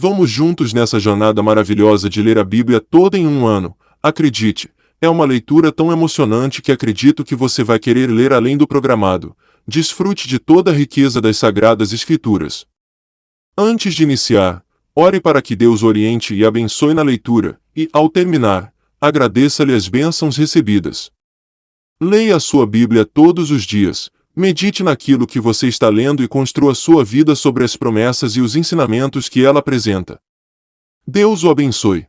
Vamos juntos nessa jornada maravilhosa de ler a Bíblia toda em um ano. Acredite, é uma leitura tão emocionante que acredito que você vai querer ler além do programado. Desfrute de toda a riqueza das Sagradas Escrituras. Antes de iniciar, ore para que Deus oriente e abençoe na leitura, e, ao terminar, agradeça-lhe as bênçãos recebidas. Leia a sua Bíblia todos os dias, medite naquilo que você está lendo e construa sua vida sobre as promessas e os ensinamentos que ela apresenta. Deus o abençoe.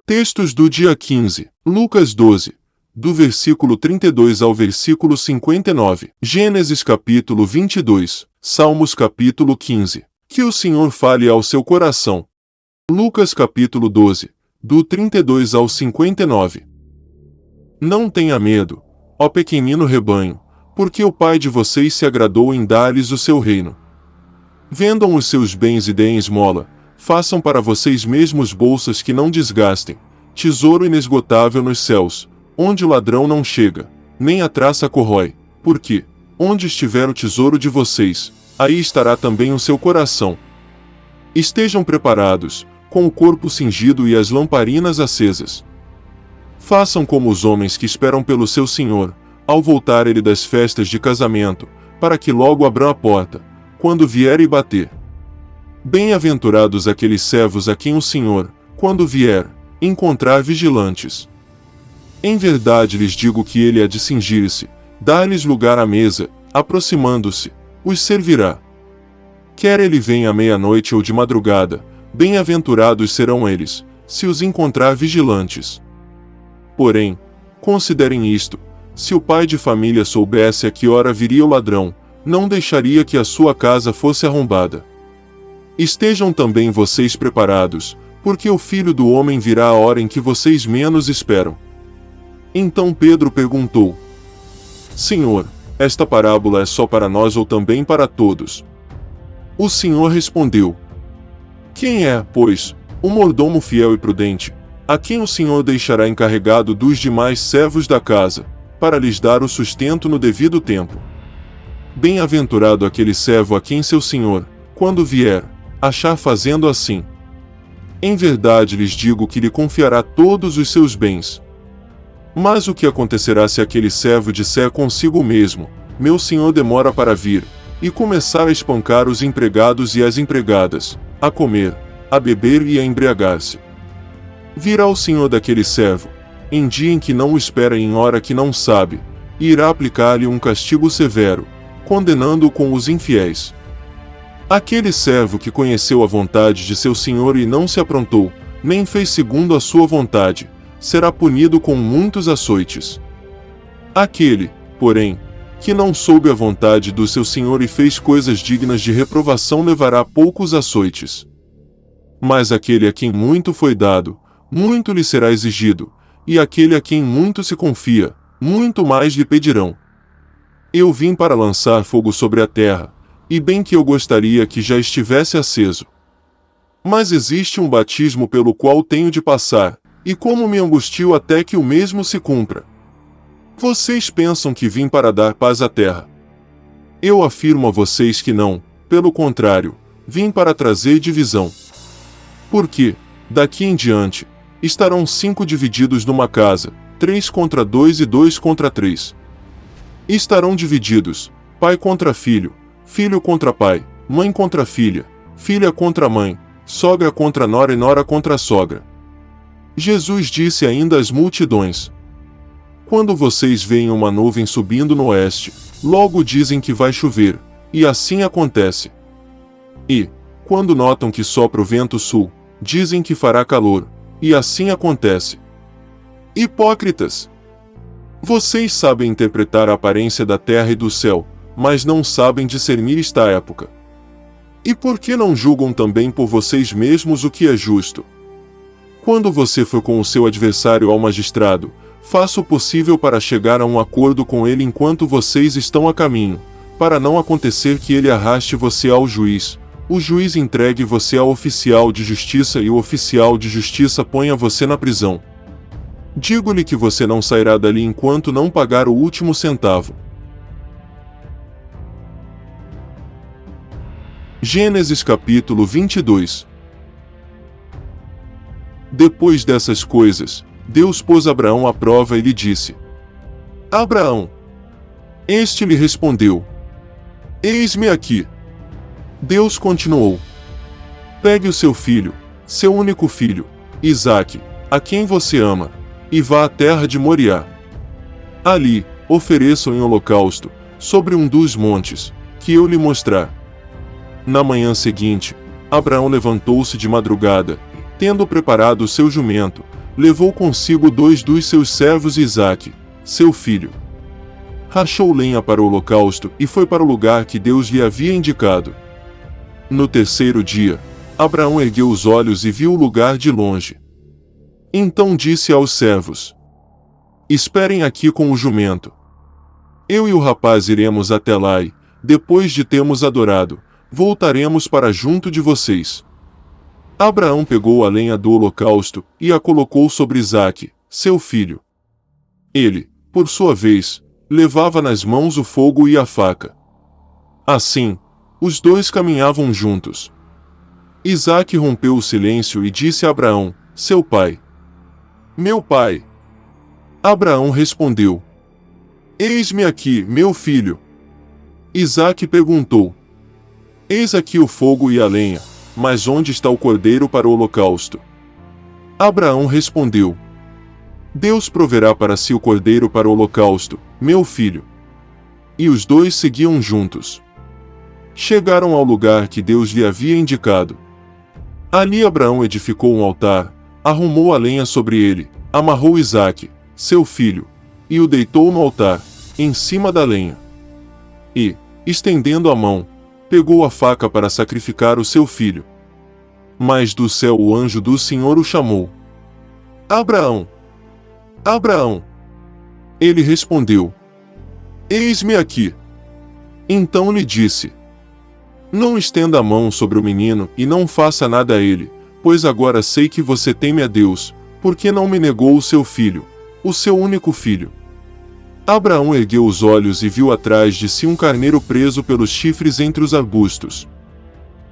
Textos do dia 15, Lucas 12, do versículo 32 ao versículo 59, Gênesis capítulo 22, Salmos capítulo 15. Que o Senhor fale ao seu coração. Lucas capítulo 12, do 32 ao 59. Não tenha medo, ó pequenino rebanho, porque o Pai de vocês se agradou em dar-lhes o seu reino. Vendam os seus bens e deem esmola, façam para vocês mesmos bolsas que não desgastem, tesouro inesgotável nos céus, onde o ladrão não chega, nem a traça corrói, porque, onde estiver o tesouro de vocês, aí estará também o seu coração. Estejam preparados, com o corpo cingido e as lamparinas acesas. Façam como os homens que esperam pelo seu Senhor, ao voltar ele das festas de casamento, para que logo abram a porta, quando vier e bater. Bem-aventurados aqueles servos a quem o Senhor, quando vier, encontrar vigilantes. Em verdade lhes digo que ele há de cingir-se, dar-lhes lugar à mesa, aproximando-se, os servirá. Quer ele venha à meia-noite ou de madrugada, bem-aventurados serão eles, se os encontrar vigilantes. Porém, considerem isto, se o pai de família soubesse a que hora viria o ladrão, não deixaria que a sua casa fosse arrombada. Estejam também vocês preparados, porque o Filho do Homem virá a hora em que vocês menos esperam. Então Pedro perguntou: Senhor, esta parábola é só para nós ou também para todos? O Senhor respondeu: Quem é, pois, o mordomo fiel e prudente, a quem o Senhor deixará encarregado dos demais servos da casa, para lhes dar o sustento no devido tempo? Bem-aventurado aquele servo a quem seu Senhor, quando vier, achar fazendo assim. Em verdade lhes digo que lhe confiará todos os seus bens. Mas o que acontecerá se aquele servo disser consigo mesmo: Meu senhor demora para vir, e começar a espancar os empregados e as empregadas, a comer, a beber e a embriagar-se? Virá o senhor daquele servo, em dia em que não o espera e em hora que não sabe, e irá aplicar-lhe um castigo severo, condenando-o com os infiéis. Aquele servo que conheceu a vontade de seu senhor e não se aprontou, nem fez segundo a sua vontade, será punido com muitos açoites. Aquele, porém, que não soube a vontade do seu senhor e fez coisas dignas de reprovação levará poucos açoites. Mas aquele a quem muito foi dado, muito lhe será exigido, e aquele a quem muito se confia, muito mais lhe pedirão. Eu vim para lançar fogo sobre a terra, e bem que eu gostaria que já estivesse aceso. Mas existe um batismo pelo qual tenho de passar, e como me angustio até que o mesmo se cumpra. Vocês pensam que vim para dar paz à terra. Eu afirmo a vocês que não, pelo contrário, vim para trazer divisão. Porque, daqui em diante, estarão 5 divididos numa casa, 3 contra 2 e 2 contra 3. Estarão divididos, pai contra filho, filho contra pai, mãe contra filha, filha contra mãe, sogra contra nora e nora contra sogra. Jesus disse ainda às multidões: Quando vocês veem uma nuvem subindo no oeste, logo dizem que vai chover, e assim acontece. E, quando notam que sopra o vento sul, dizem que fará calor, e assim acontece. Hipócritas! Vocês sabem interpretar a aparência da terra e do céu, mas não sabem discernir esta época. E por que não julgam também por vocês mesmos o que é justo? Quando você for com o seu adversário ao magistrado, faça o possível para chegar a um acordo com ele enquanto vocês estão a caminho, para não acontecer que ele arraste você ao juiz, o juiz entregue você ao oficial de justiça e o oficial de justiça ponha você na prisão. Digo-lhe que você não sairá dali enquanto não pagar o último centavo. Gênesis capítulo 22. Depois dessas coisas, Deus pôs Abraão à prova e lhe disse: Abraão. Este lhe respondeu: Eis-me aqui. Deus continuou: Pegue o seu filho, seu único filho, Isaque, a quem você ama, e vá à terra de Moriá. Ali, ofereça-o em holocausto, sobre um dos montes, que eu lhe mostrar. Na manhã seguinte, Abraão levantou-se de madrugada, e, tendo preparado o seu jumento, levou consigo 2 dos seus servos e Isaque, seu filho. Rachou lenha para o holocausto e foi para o lugar que Deus lhe havia indicado. No terceiro dia, Abraão ergueu os olhos e viu o lugar de longe. Então disse aos servos: Esperem aqui com o jumento. Eu e o rapaz iremos até lá e, depois de termos adorado, voltaremos para junto de vocês. Abraão pegou a lenha do holocausto e a colocou sobre Isaque, seu filho. Ele, por sua vez, levava nas mãos o fogo e a faca. Assim, os dois caminhavam juntos. Isaque rompeu o silêncio e disse a Abraão, seu pai: Meu pai. Abraão respondeu: Eis-me aqui, meu filho. Isaque perguntou: Eis aqui o fogo e a lenha, mas onde está o cordeiro para o holocausto? Abraão respondeu: Deus proverá para si o cordeiro para o holocausto, meu filho. E os dois seguiam juntos. Chegaram ao lugar que Deus lhe havia indicado. Ali Abraão edificou um altar, arrumou a lenha sobre ele, amarrou Isaque, seu filho, e o deitou no altar, em cima da lenha. E, estendendo a mão, pegou a faca para sacrificar o seu filho. Mas do céu o anjo do Senhor o chamou: Abraão! Abraão! Ele respondeu: Eis-me aqui. Então lhe disse: Não estenda a mão sobre o menino e não faça nada a ele, pois agora sei que você teme a Deus, porque não me negou o seu filho, o seu único filho. Abraão ergueu os olhos e viu atrás de si um carneiro preso pelos chifres entre os arbustos.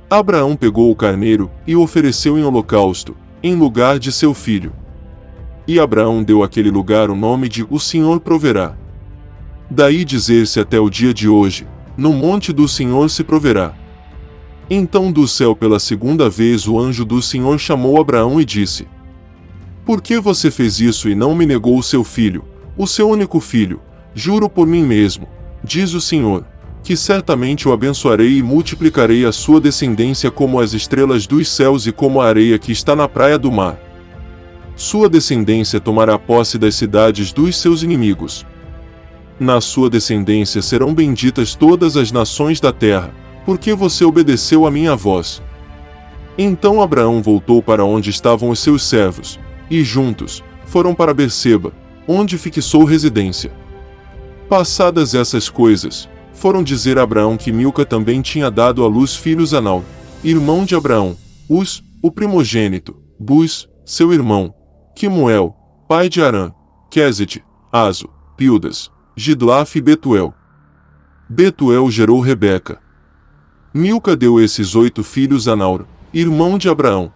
Abraão pegou o carneiro e o ofereceu em holocausto, em lugar de seu filho. E Abraão deu àquele lugar o nome de O Senhor Proverá. Daí dizer-se até o dia de hoje: No monte do Senhor se proverá. Então do céu pela segunda vez o anjo do Senhor chamou Abraão e disse: Por que você fez isso e não me negou o seu filho, o seu único filho? Juro por mim mesmo, diz o Senhor, que certamente o abençoarei e multiplicarei a sua descendência como as estrelas dos céus e como a areia que está na praia do mar. Sua descendência tomará posse das cidades dos seus inimigos. Na sua descendência serão benditas todas as nações da terra, porque você obedeceu à minha voz. Então Abraão voltou para onde estavam os seus servos, e juntos, foram para Berseba, onde fixou residência. Passadas essas coisas, foram dizer a Abraão que Milca também tinha dado à luz filhos a Naor, irmão de Abraão, Uz, o primogênito, Buz, seu irmão, Quemuel, pai de Arã, Quezede, Azo, Pildas, Gidlaf e Betuel. Betuel gerou Rebeca. Milca deu esses 8 filhos a Naor, irmão de Abraão.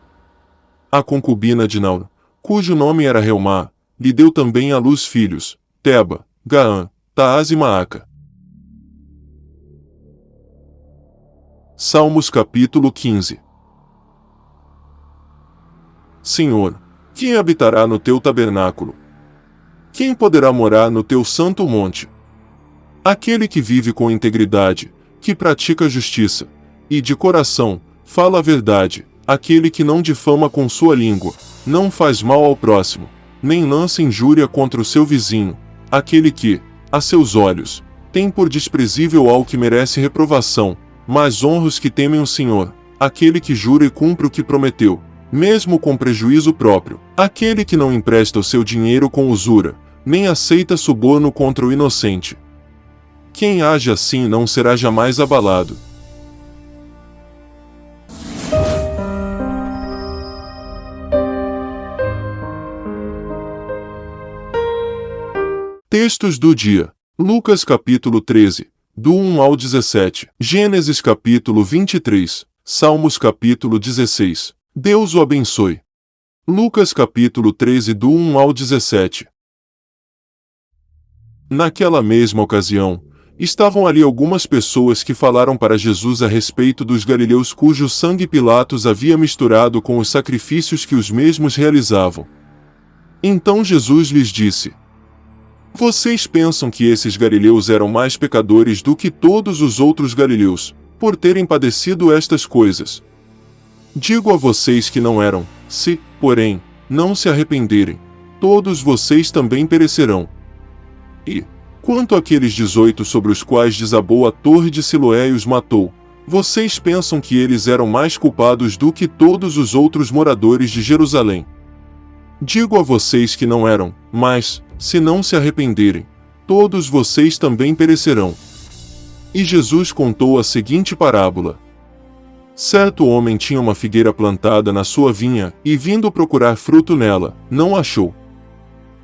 A concubina de Naor, cujo nome era Reumá, lhe deu também à luz filhos, Teba, Gaã, Taás e Maaca. Salmos capítulo 15. Senhor, quem habitará no teu tabernáculo? Quem poderá morar no teu santo monte? Aquele que vive com integridade, que pratica justiça, e de coração, fala a verdade, aquele que não difama com sua língua, não faz mal ao próximo, nem lança injúria contra o seu vizinho, aquele que, a seus olhos, tem por desprezível ao que merece reprovação, mas honra os que temem o Senhor, aquele que jura e cumpre o que prometeu, mesmo com prejuízo próprio, aquele que não empresta o seu dinheiro com usura, nem aceita suborno contra o inocente. Quem age assim não será jamais abalado. Textos do dia. Lucas capítulo 13, do 1 ao 17. Gênesis capítulo 23. Salmos capítulo 16. Deus o abençoe. Lucas capítulo 13 do 1 ao 17. Naquela mesma ocasião, estavam ali algumas pessoas que falaram para Jesus a respeito dos galileus cujo sangue Pilatos havia misturado com os sacrifícios que os mesmos realizavam. Então Jesus lhes disse: Vocês pensam que esses galileus eram mais pecadores do que todos os outros galileus, por terem padecido estas coisas? Digo a vocês que não eram. Se, porém, não se arrependerem, todos vocês também perecerão. E, quanto àqueles 18 sobre os quais desabou a torre de Siloé e os matou, vocês pensam que eles eram mais culpados do que todos os outros moradores de Jerusalém? Digo a vocês que não eram, mas, se não se arrependerem, todos vocês também perecerão. E Jesus contou a seguinte parábola. Certo homem tinha uma figueira plantada na sua vinha, e vindo procurar fruto nela, não achou.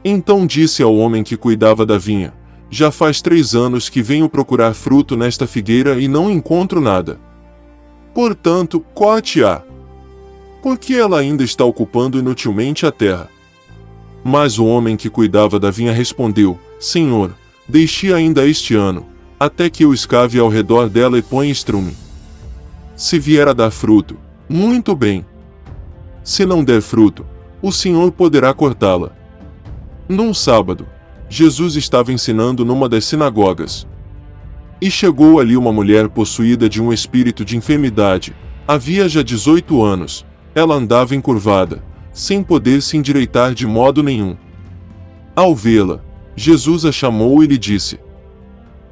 Então disse ao homem que cuidava da vinha: Já faz 3 anos que venho procurar fruto nesta figueira e não encontro nada. Portanto, corte-a, porque ela ainda está ocupando inutilmente a terra. Mas o homem que cuidava da vinha respondeu: Senhor, deixe ainda este ano, até que eu escave ao redor dela e ponha estrume. Se vier a dar fruto, muito bem. Se não der fruto, o Senhor poderá cortá-la. Num sábado, Jesus estava ensinando numa das sinagogas. E chegou ali uma mulher possuída de um espírito de enfermidade. Havia já 18 anos. Ela andava encurvada, sem poder se endireitar de modo nenhum. Ao vê-la, Jesus a chamou e lhe disse: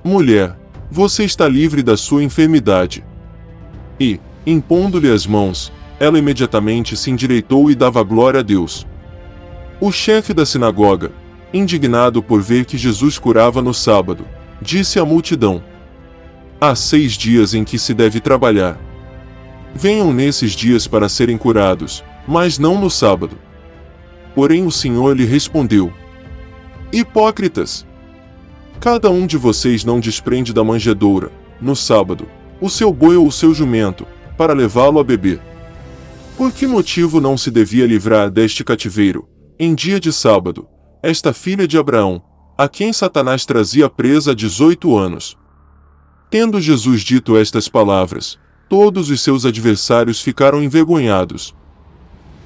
Mulher, você está livre da sua enfermidade. E, impondo-lhe as mãos, ela imediatamente se endireitou e dava glória a Deus. O chefe da sinagoga, indignado por ver que Jesus curava no sábado, disse à multidão: Há 6 dias em que se deve trabalhar. Venham nesses dias para serem curados, mas não no sábado. Porém o Senhor lhe respondeu: Hipócritas! Cada um de vocês não desprende da manjedoura, no sábado, o seu boi ou o seu jumento, para levá-lo a beber. Por que motivo não se devia livrar deste cativeiro, em dia de sábado, esta filha de Abraão, a quem Satanás trazia presa há 18 anos? Tendo Jesus dito estas palavras, todos os seus adversários ficaram envergonhados.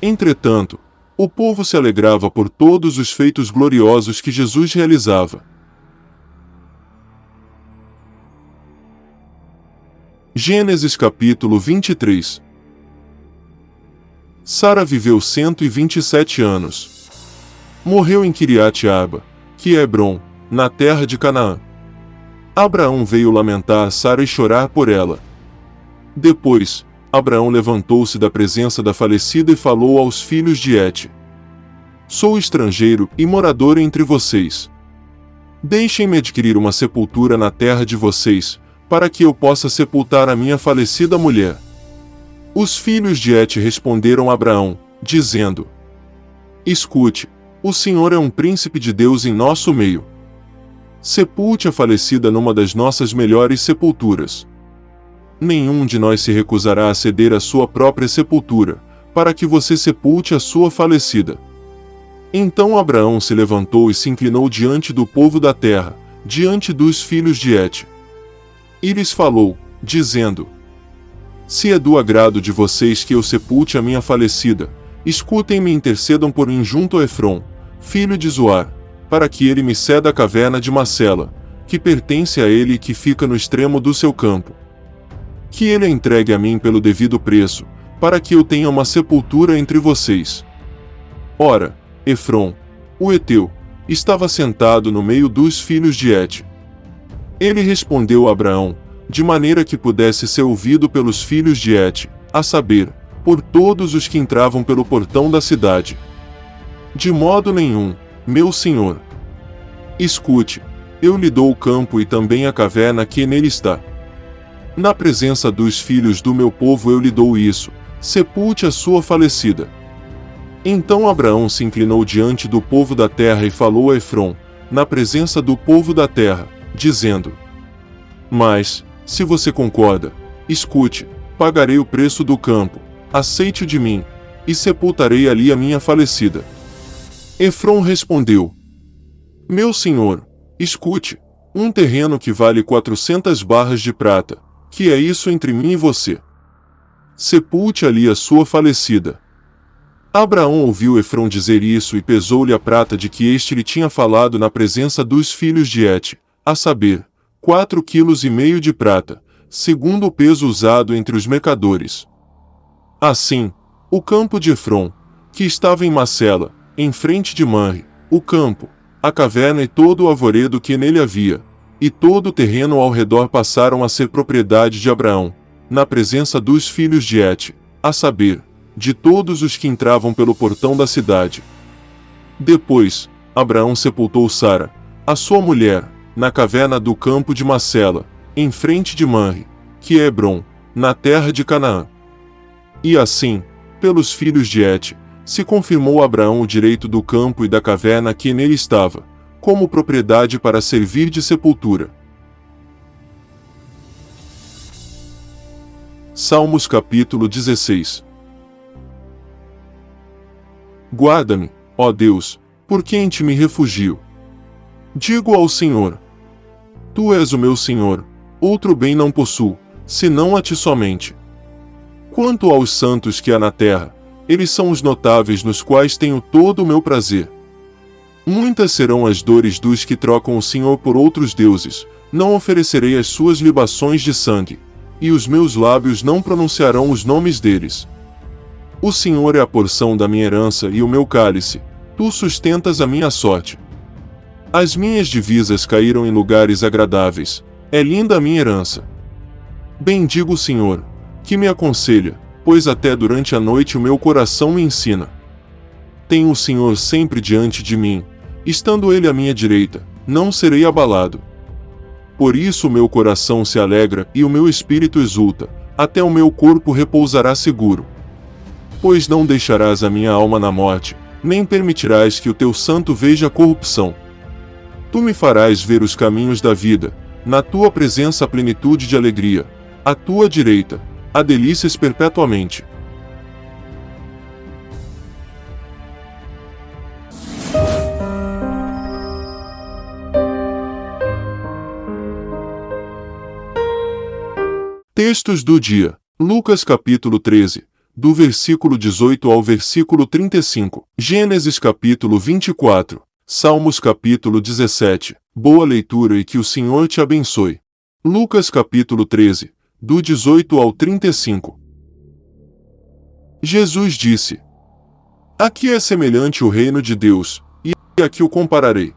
Entretanto, o povo se alegrava por todos os feitos gloriosos que Jesus realizava. Gênesis capítulo 23. Sara viveu 127 anos. Morreu em Quiriate-Arba, que é Hebrom, na terra de Canaã. Abraão veio lamentar a Sara e chorar por ela. Depois, Abraão levantou-se da presença da falecida e falou aos filhos de Et: Sou estrangeiro e morador entre vocês. Deixem-me adquirir uma sepultura na terra de vocês, para que eu possa sepultar a minha falecida mulher. Os filhos de Et responderam a Abraão, dizendo: Escute, o Senhor é um príncipe de Deus em nosso meio. Sepulte a falecida numa das nossas melhores sepulturas. Nenhum de nós se recusará a ceder a sua própria sepultura, para que você sepulte a sua falecida. Então Abraão se levantou e se inclinou diante do povo da terra, diante dos filhos de Et. E lhes falou, dizendo: Se é do agrado de vocês que eu sepulte a minha falecida, escutem-me e intercedam por mim junto a Efrom, filho de Zoar, para que ele me ceda a caverna de Macela, que pertence a ele e que fica no extremo do seu campo. Que ele a entregue a mim pelo devido preço, para que eu tenha uma sepultura entre vocês. Ora, Efrom, o heteu, estava sentado no meio dos filhos de Et. Ele respondeu a Abraão, de maneira que pudesse ser ouvido pelos filhos de Et, a saber, por todos os que entravam pelo portão da cidade. De modo nenhum, meu senhor. Escute, eu lhe dou o campo e também a caverna que nele está. Na presença dos filhos do meu povo eu lhe dou isso, sepulte a sua falecida. Então Abraão se inclinou diante do povo da terra e falou a Efrom, na presença do povo da terra, dizendo: Mas, se você concorda, escute, pagarei o preço do campo, aceite-o de mim, e sepultarei ali a minha falecida. Efrom respondeu: Meu senhor, escute, um terreno que vale 400 barras de prata, que é isso entre mim e você? Sepulte ali a sua falecida. Abraão ouviu Efrom dizer isso e pesou-lhe a prata de que este lhe tinha falado na presença dos filhos de Et, a saber, 4,5 quilos de prata, segundo o peso usado entre os mercadores. Assim, o campo de Efrom, que estava em Macela, em frente de Manre, o campo, a caverna e todo o arvoredo que nele havia, e todo o terreno ao redor passaram a ser propriedade de Abraão, na presença dos filhos de Et, a saber, de todos os que entravam pelo portão da cidade. Depois, Abraão sepultou Sara, a sua mulher, na caverna do campo de Macela, em frente de Manre, que é Hebrom, na terra de Canaã. E assim, pelos filhos de Et, se confirmou a Abraão o direito do campo e da caverna que nele estava, como propriedade para servir de sepultura. Salmos capítulo 16. Guarda-me, ó Deus, por quem em ti me refugio. Digo ao Senhor: Tu és o meu Senhor, outro bem não possuo, senão a ti somente. Quanto aos santos que há na terra, eles são os notáveis nos quais tenho todo o meu prazer. Muitas serão as dores dos que trocam o Senhor por outros deuses, não oferecerei as suas libações de sangue, e os meus lábios não pronunciarão os nomes deles. O Senhor é a porção da minha herança e o meu cálice, tu sustentas a minha sorte. As minhas divisas caíram em lugares agradáveis, é linda a minha herança. Bendigo o Senhor, que me aconselha, pois até durante a noite o meu coração me ensina. Tenho o Senhor sempre diante de mim, estando Ele à minha direita, não serei abalado. Por isso o meu coração se alegra e o meu espírito exulta, até o meu corpo repousará seguro. Pois não deixarás a minha alma na morte, nem permitirás que o teu santo veja a corrupção. Tu me farás ver os caminhos da vida, na tua presença a plenitude de alegria, à tua direita, há delícias perpetuamente. Textos do dia. Lucas capítulo 13, do versículo 18 ao versículo 35. Gênesis capítulo 24. Salmos capítulo 17. Boa leitura e que o Senhor te abençoe. Lucas capítulo 13, do 18 ao 35. Jesus disse: Aqui é semelhante o reino de Deus, e aqui o compararei.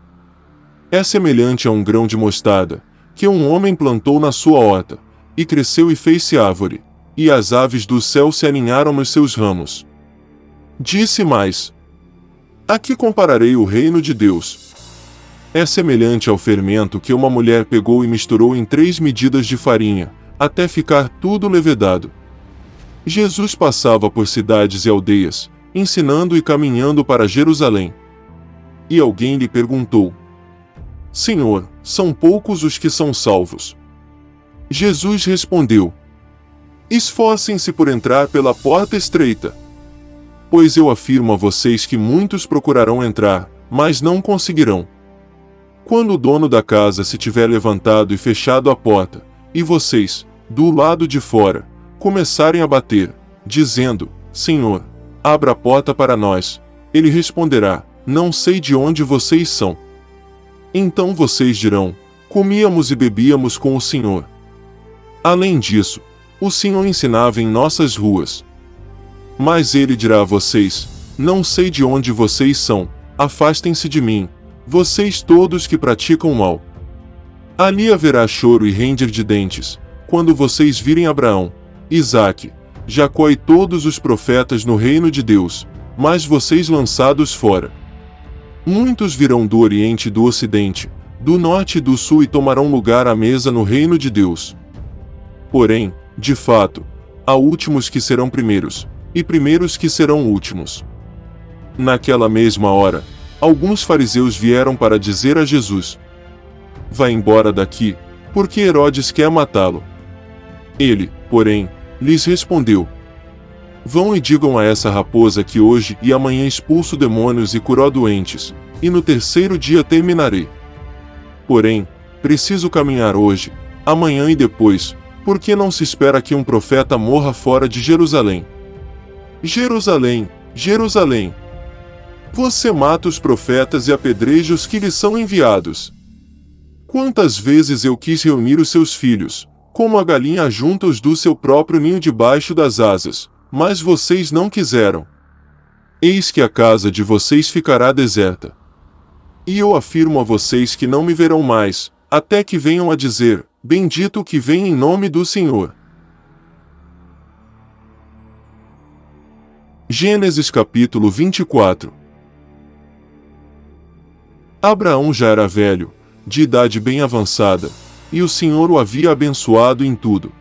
É semelhante a um grão de mostarda, que um homem plantou na sua horta, e cresceu e fez-se árvore, e as aves do céu se aninharam nos seus ramos. Disse mais: Aqui compararei o reino de Deus. É semelhante ao fermento que uma mulher pegou e misturou em 3 medidas de farinha, até ficar tudo levedado. Jesus passava por cidades e aldeias, ensinando e caminhando para Jerusalém. E alguém lhe perguntou: Senhor, são poucos os que são salvos? Jesus respondeu: Esforcem-se por entrar pela porta estreita. Pois eu afirmo a vocês que muitos procurarão entrar, mas não conseguirão. Quando o dono da casa se tiver levantado e fechado a porta, e vocês, do lado de fora, começarem a bater, dizendo: Senhor, abra a porta para nós, ele responderá: Não sei de onde vocês são. Então vocês dirão: Comíamos e bebíamos com o Senhor. Além disso, o Senhor ensinava em nossas ruas. Mas ele dirá a vocês: Não sei de onde vocês são, afastem-se de mim, vocês todos que praticam o mal. Ali haverá choro e ranger de dentes, quando vocês virem Abraão, Isaque, Jacó e todos os profetas no reino de Deus, mas vocês lançados fora. Muitos virão do Oriente e do Ocidente, do Norte e do Sul e tomarão lugar à mesa no reino de Deus. Porém, de fato, há últimos que serão primeiros, e primeiros que serão últimos. Naquela mesma hora, alguns fariseus vieram para dizer a Jesus: vá embora daqui, porque Herodes quer matá-lo. Ele, porém, lhes respondeu: vão e digam a essa raposa que hoje e amanhã expulso demônios e curou doentes, e no terceiro dia terminarei. Porém, preciso caminhar hoje, amanhã e depois, porque não se espera que um profeta morra fora de Jerusalém. Jerusalém, Jerusalém! Você mata os profetas e apedreja os que lhes são enviados. Quantas vezes eu quis reunir os seus filhos, como a galinha ajunta os do seu próprio ninho debaixo das asas, mas vocês não quiseram. Eis que a casa de vocês ficará deserta. E eu afirmo a vocês que não me verão mais, até que venham a dizer: bendito o que vem em nome do Senhor. Gênesis capítulo 24. Abraão já era velho, de idade bem avançada, e o Senhor o havia abençoado em tudo.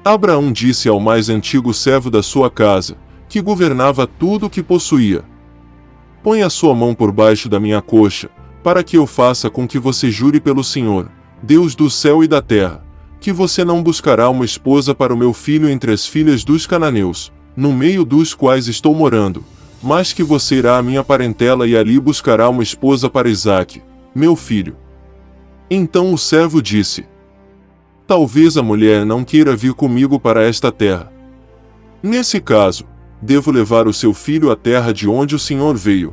Abraão disse ao mais antigo servo da sua casa, que governava tudo o que possuía: põe a sua mão por baixo da minha coxa, para que eu faça com que você jure pelo Senhor, Deus do céu e da terra, que você não buscará uma esposa para o meu filho entre as filhas dos cananeus, no meio dos quais estou morando, mas que você irá à minha parentela e ali buscará uma esposa para Isaque, meu filho. Então o servo disse: talvez a mulher não queira vir comigo para esta terra. Nesse caso, devo levar o seu filho à terra de onde o Senhor veio.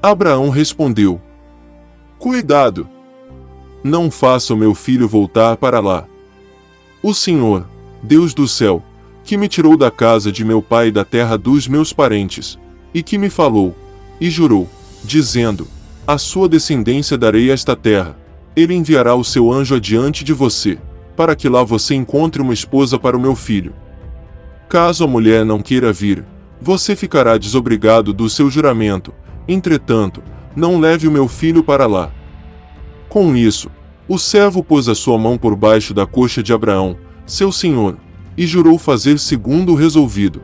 Abraão respondeu: cuidado! Não faça o meu filho voltar para lá. O Senhor, Deus do céu, que me tirou da casa de meu pai e da terra dos meus parentes, e que me falou, e jurou, dizendo: à sua descendência darei esta terra, ele enviará o seu anjo adiante de você, para que lá você encontre uma esposa para o meu filho. Caso a mulher não queira vir, você ficará desobrigado do seu juramento, entretanto, não leve o meu filho para lá. Com isso, o servo pôs a sua mão por baixo da coxa de Abraão, seu senhor, e jurou fazer segundo o resolvido.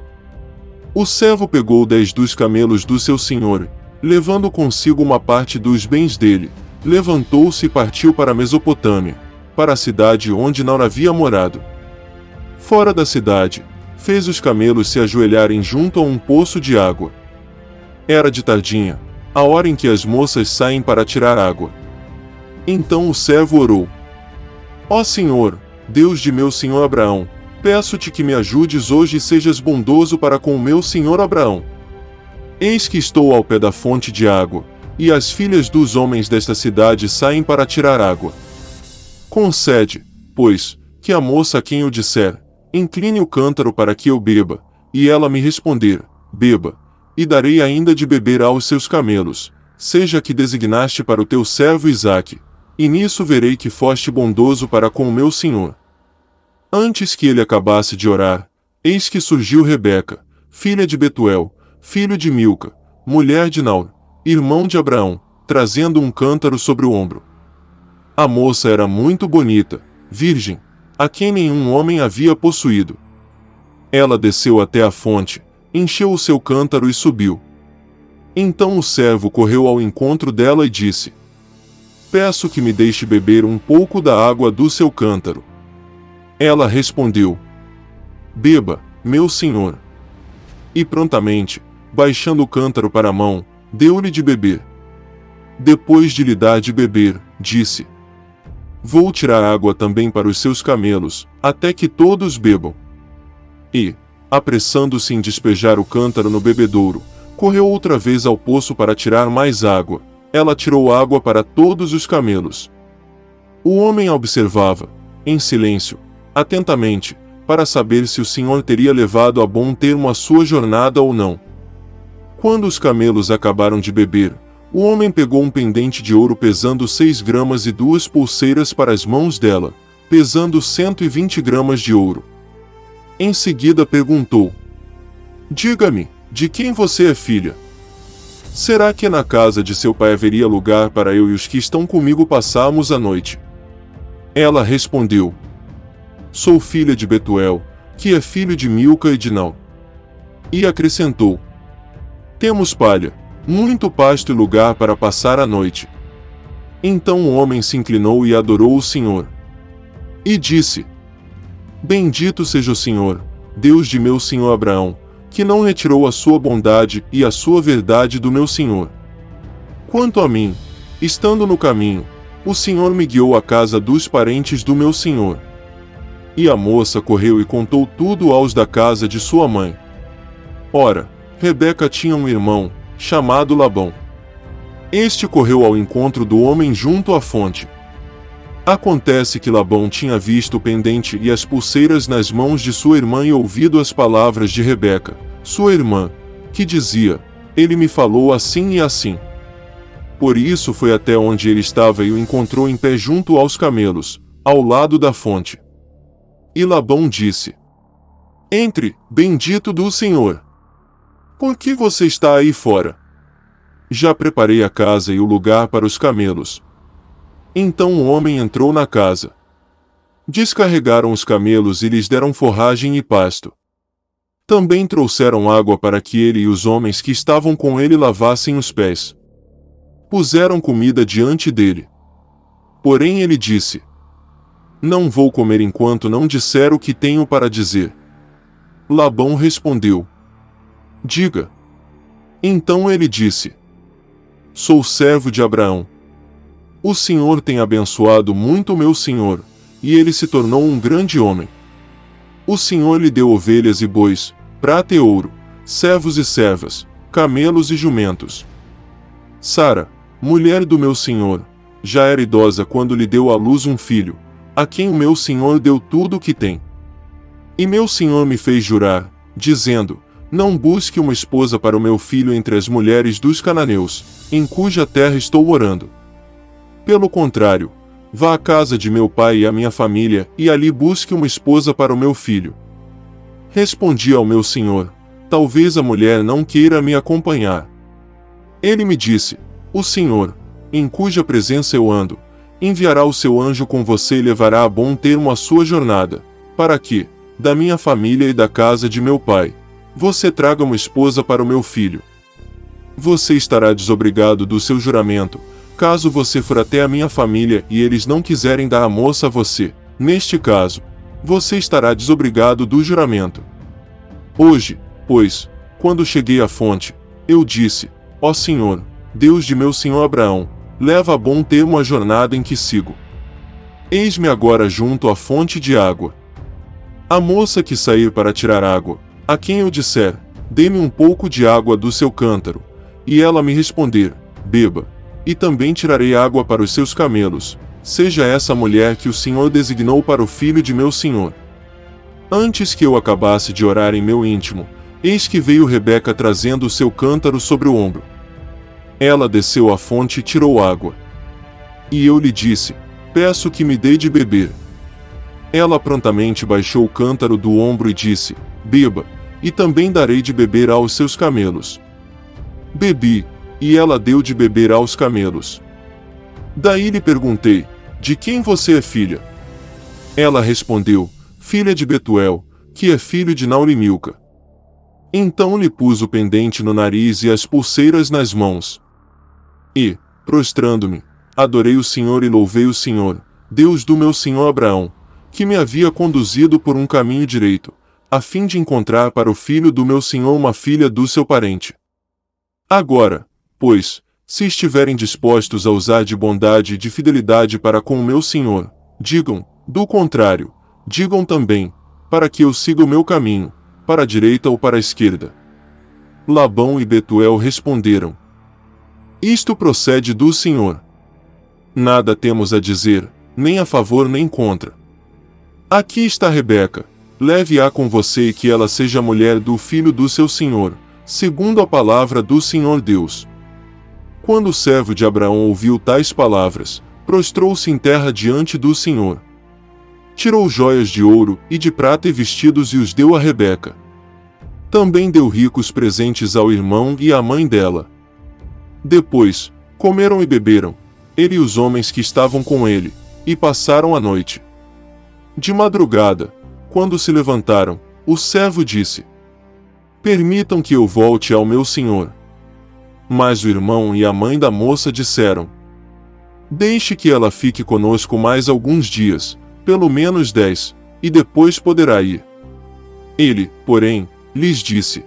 O servo pegou 10 dos camelos do seu senhor, levando consigo uma parte dos bens dele, levantou-se e partiu para a Mesopotâmia, para a cidade onde Naor havia morado. Fora da cidade, fez os camelos se ajoelharem junto a um poço de água. Era de tardinha, a hora em que as moças saem para tirar água. Então o servo orou: ó Senhor, Deus de meu senhor Abraão, peço-te que me ajudes hoje e sejas bondoso para com o meu senhor Abraão. Eis que estou ao pé da fonte de água, e as filhas dos homens desta cidade saem para tirar água. Concede, pois, que a moça a quem eu disser, incline o cântaro para que eu beba, e ela me responder, beba, e darei ainda de beber aos seus camelos, seja que designaste para o teu servo Isaque, e nisso verei que foste bondoso para com o meu senhor. Antes que ele acabasse de orar, eis que surgiu Rebeca, filha de Betuel, filho de Milca, mulher de Naor, irmão de Abraão, trazendo um cântaro sobre o ombro. A moça era muito bonita, virgem, a quem nenhum homem havia possuído. Ela desceu até a fonte, encheu o seu cântaro e subiu. Então o servo correu ao encontro dela e disse: peço que me deixe beber um pouco da água do seu cântaro. Ela respondeu: beba, meu senhor. E prontamente, baixando o cântaro para a mão, deu-lhe de beber. Depois de lhe dar de beber, disse: vou tirar água também para os seus camelos, até que todos bebam. E, apressando-se em despejar o cântaro no bebedouro, correu outra vez ao poço para tirar mais água. Ela tirou água para todos os camelos. O homem a observava, em silêncio, atentamente, para saber se o senhor teria levado a bom termo a sua jornada ou não. Quando os camelos acabaram de beber, o homem pegou um pendente de ouro pesando 6 gramas e 2 pulseiras para as mãos dela, pesando 120 gramas de ouro. Em seguida perguntou: diga-me, de quem você é filha? Será que na casa de seu pai haveria lugar para eu e os que estão comigo passarmos a noite? Ela respondeu: sou filha de Betuel, que é filho de Milca e de Naor. E acrescentou: temos palha, muito pasto e lugar para passar a noite. Então o homem se inclinou e adorou o Senhor. E disse: Bendito seja o Senhor, Deus de meu senhor Abraão, que não retirou a sua bondade e a sua verdade do meu senhor. Quanto a mim, estando no caminho, o Senhor me guiou à casa dos parentes do meu senhor. E a moça correu e contou tudo aos da casa de sua mãe. Ora, Rebeca tinha um irmão, chamado Labão. Este correu ao encontro do homem junto à fonte. Acontece que Labão tinha visto o pendente e as pulseiras nas mãos de sua irmã e ouvido as palavras de Rebeca, sua irmã, que dizia: Ele me falou assim e assim. Por isso foi até onde ele estava e o encontrou em pé junto aos camelos, ao lado da fonte. E Labão disse: Entre, bendito do Senhor. Por que você está aí fora? Já preparei a casa e o lugar para os camelos. Então o homem entrou na casa. Descarregaram os camelos e lhes deram forragem e pasto. Também trouxeram água para que ele e os homens que estavam com ele lavassem os pés. Puseram comida diante dele. Porém ele disse: Não vou comer enquanto não disser o que tenho para dizer. Labão respondeu: Diga. Então ele disse: Sou servo de Abraão. O Senhor tem abençoado muito meu senhor, e ele se tornou um grande homem. O Senhor lhe deu ovelhas e bois, prata e ouro, servos e servas, camelos e jumentos. Sara, mulher do meu senhor, já era idosa quando lhe deu à luz um filho, a quem o meu senhor deu tudo o que tem. E meu senhor me fez jurar, dizendo: Não busque uma esposa para o meu filho entre as mulheres dos cananeus, em cuja terra estou morando. Pelo contrário, vá à casa de meu pai e à minha família, e ali busque uma esposa para o meu filho. Respondi ao meu senhor: Talvez a mulher não queira me acompanhar. Ele me disse: O Senhor, em cuja presença eu ando, enviará o seu anjo com você e levará a bom termo a sua jornada, para que, da minha família e da casa de meu pai, você traga uma esposa para o meu filho. Você estará desobrigado do seu juramento, caso você for até a minha família e eles não quiserem dar a moça a você. Neste caso, você estará desobrigado do juramento. Hoje, pois, quando cheguei à fonte, eu disse: Ó Senhor, Deus de meu senhor Abraão, leva a bom termo a jornada em que sigo. Eis-me agora junto à fonte de água. A moça que sair para tirar água, a quem eu disser: Dê-me um pouco de água do seu cântaro, e ela me responder: Beba, e também tirarei água para os seus camelos, seja essa a mulher que o Senhor designou para o filho de meu senhor. Antes que eu acabasse de orar em meu íntimo, eis que veio Rebeca trazendo o seu cântaro sobre o ombro. Ela desceu à fonte e tirou água. E eu lhe disse: Peço que me dê de beber. Ela prontamente baixou o cântaro do ombro e disse: Beba, e também darei de beber aos seus camelos. Bebi, e ela deu de beber aos camelos. Daí lhe perguntei: De quem você é filha? Ela respondeu: Filha de Betuel, que é filho de Naor e Milca. Então lhe pus o pendente no nariz e as pulseiras nas mãos. E, prostrando-me, adorei o Senhor e louvei o Senhor, Deus do meu senhor Abraão, que me havia conduzido por um caminho direito, a fim de encontrar para o filho do meu senhor uma filha do seu parente. Agora, pois, se estiverem dispostos a usar de bondade e de fidelidade para com o meu senhor, digam; do contrário, digam também, para que eu siga o meu caminho, para a direita ou para a esquerda. Labão e Betuel responderam: Isto procede do Senhor. Nada temos a dizer, nem a favor nem contra. Aqui está Rebeca, leve-a com você e que ela seja a mulher do filho do seu senhor, segundo a palavra do Senhor Deus. Quando o servo de Abraão ouviu tais palavras, prostrou-se em terra diante do Senhor. Tirou joias de ouro e de prata e vestidos e os deu a Rebeca. Também deu ricos presentes ao irmão e à mãe dela. Depois, comeram e beberam, ele e os homens que estavam com ele, e passaram a noite. De madrugada, quando se levantaram, o servo disse: Permitam que eu volte ao meu senhor. Mas o irmão e a mãe da moça disseram: Deixe que ela fique conosco mais alguns dias, pelo menos 10, e depois poderá ir. Ele, porém, lhes disse: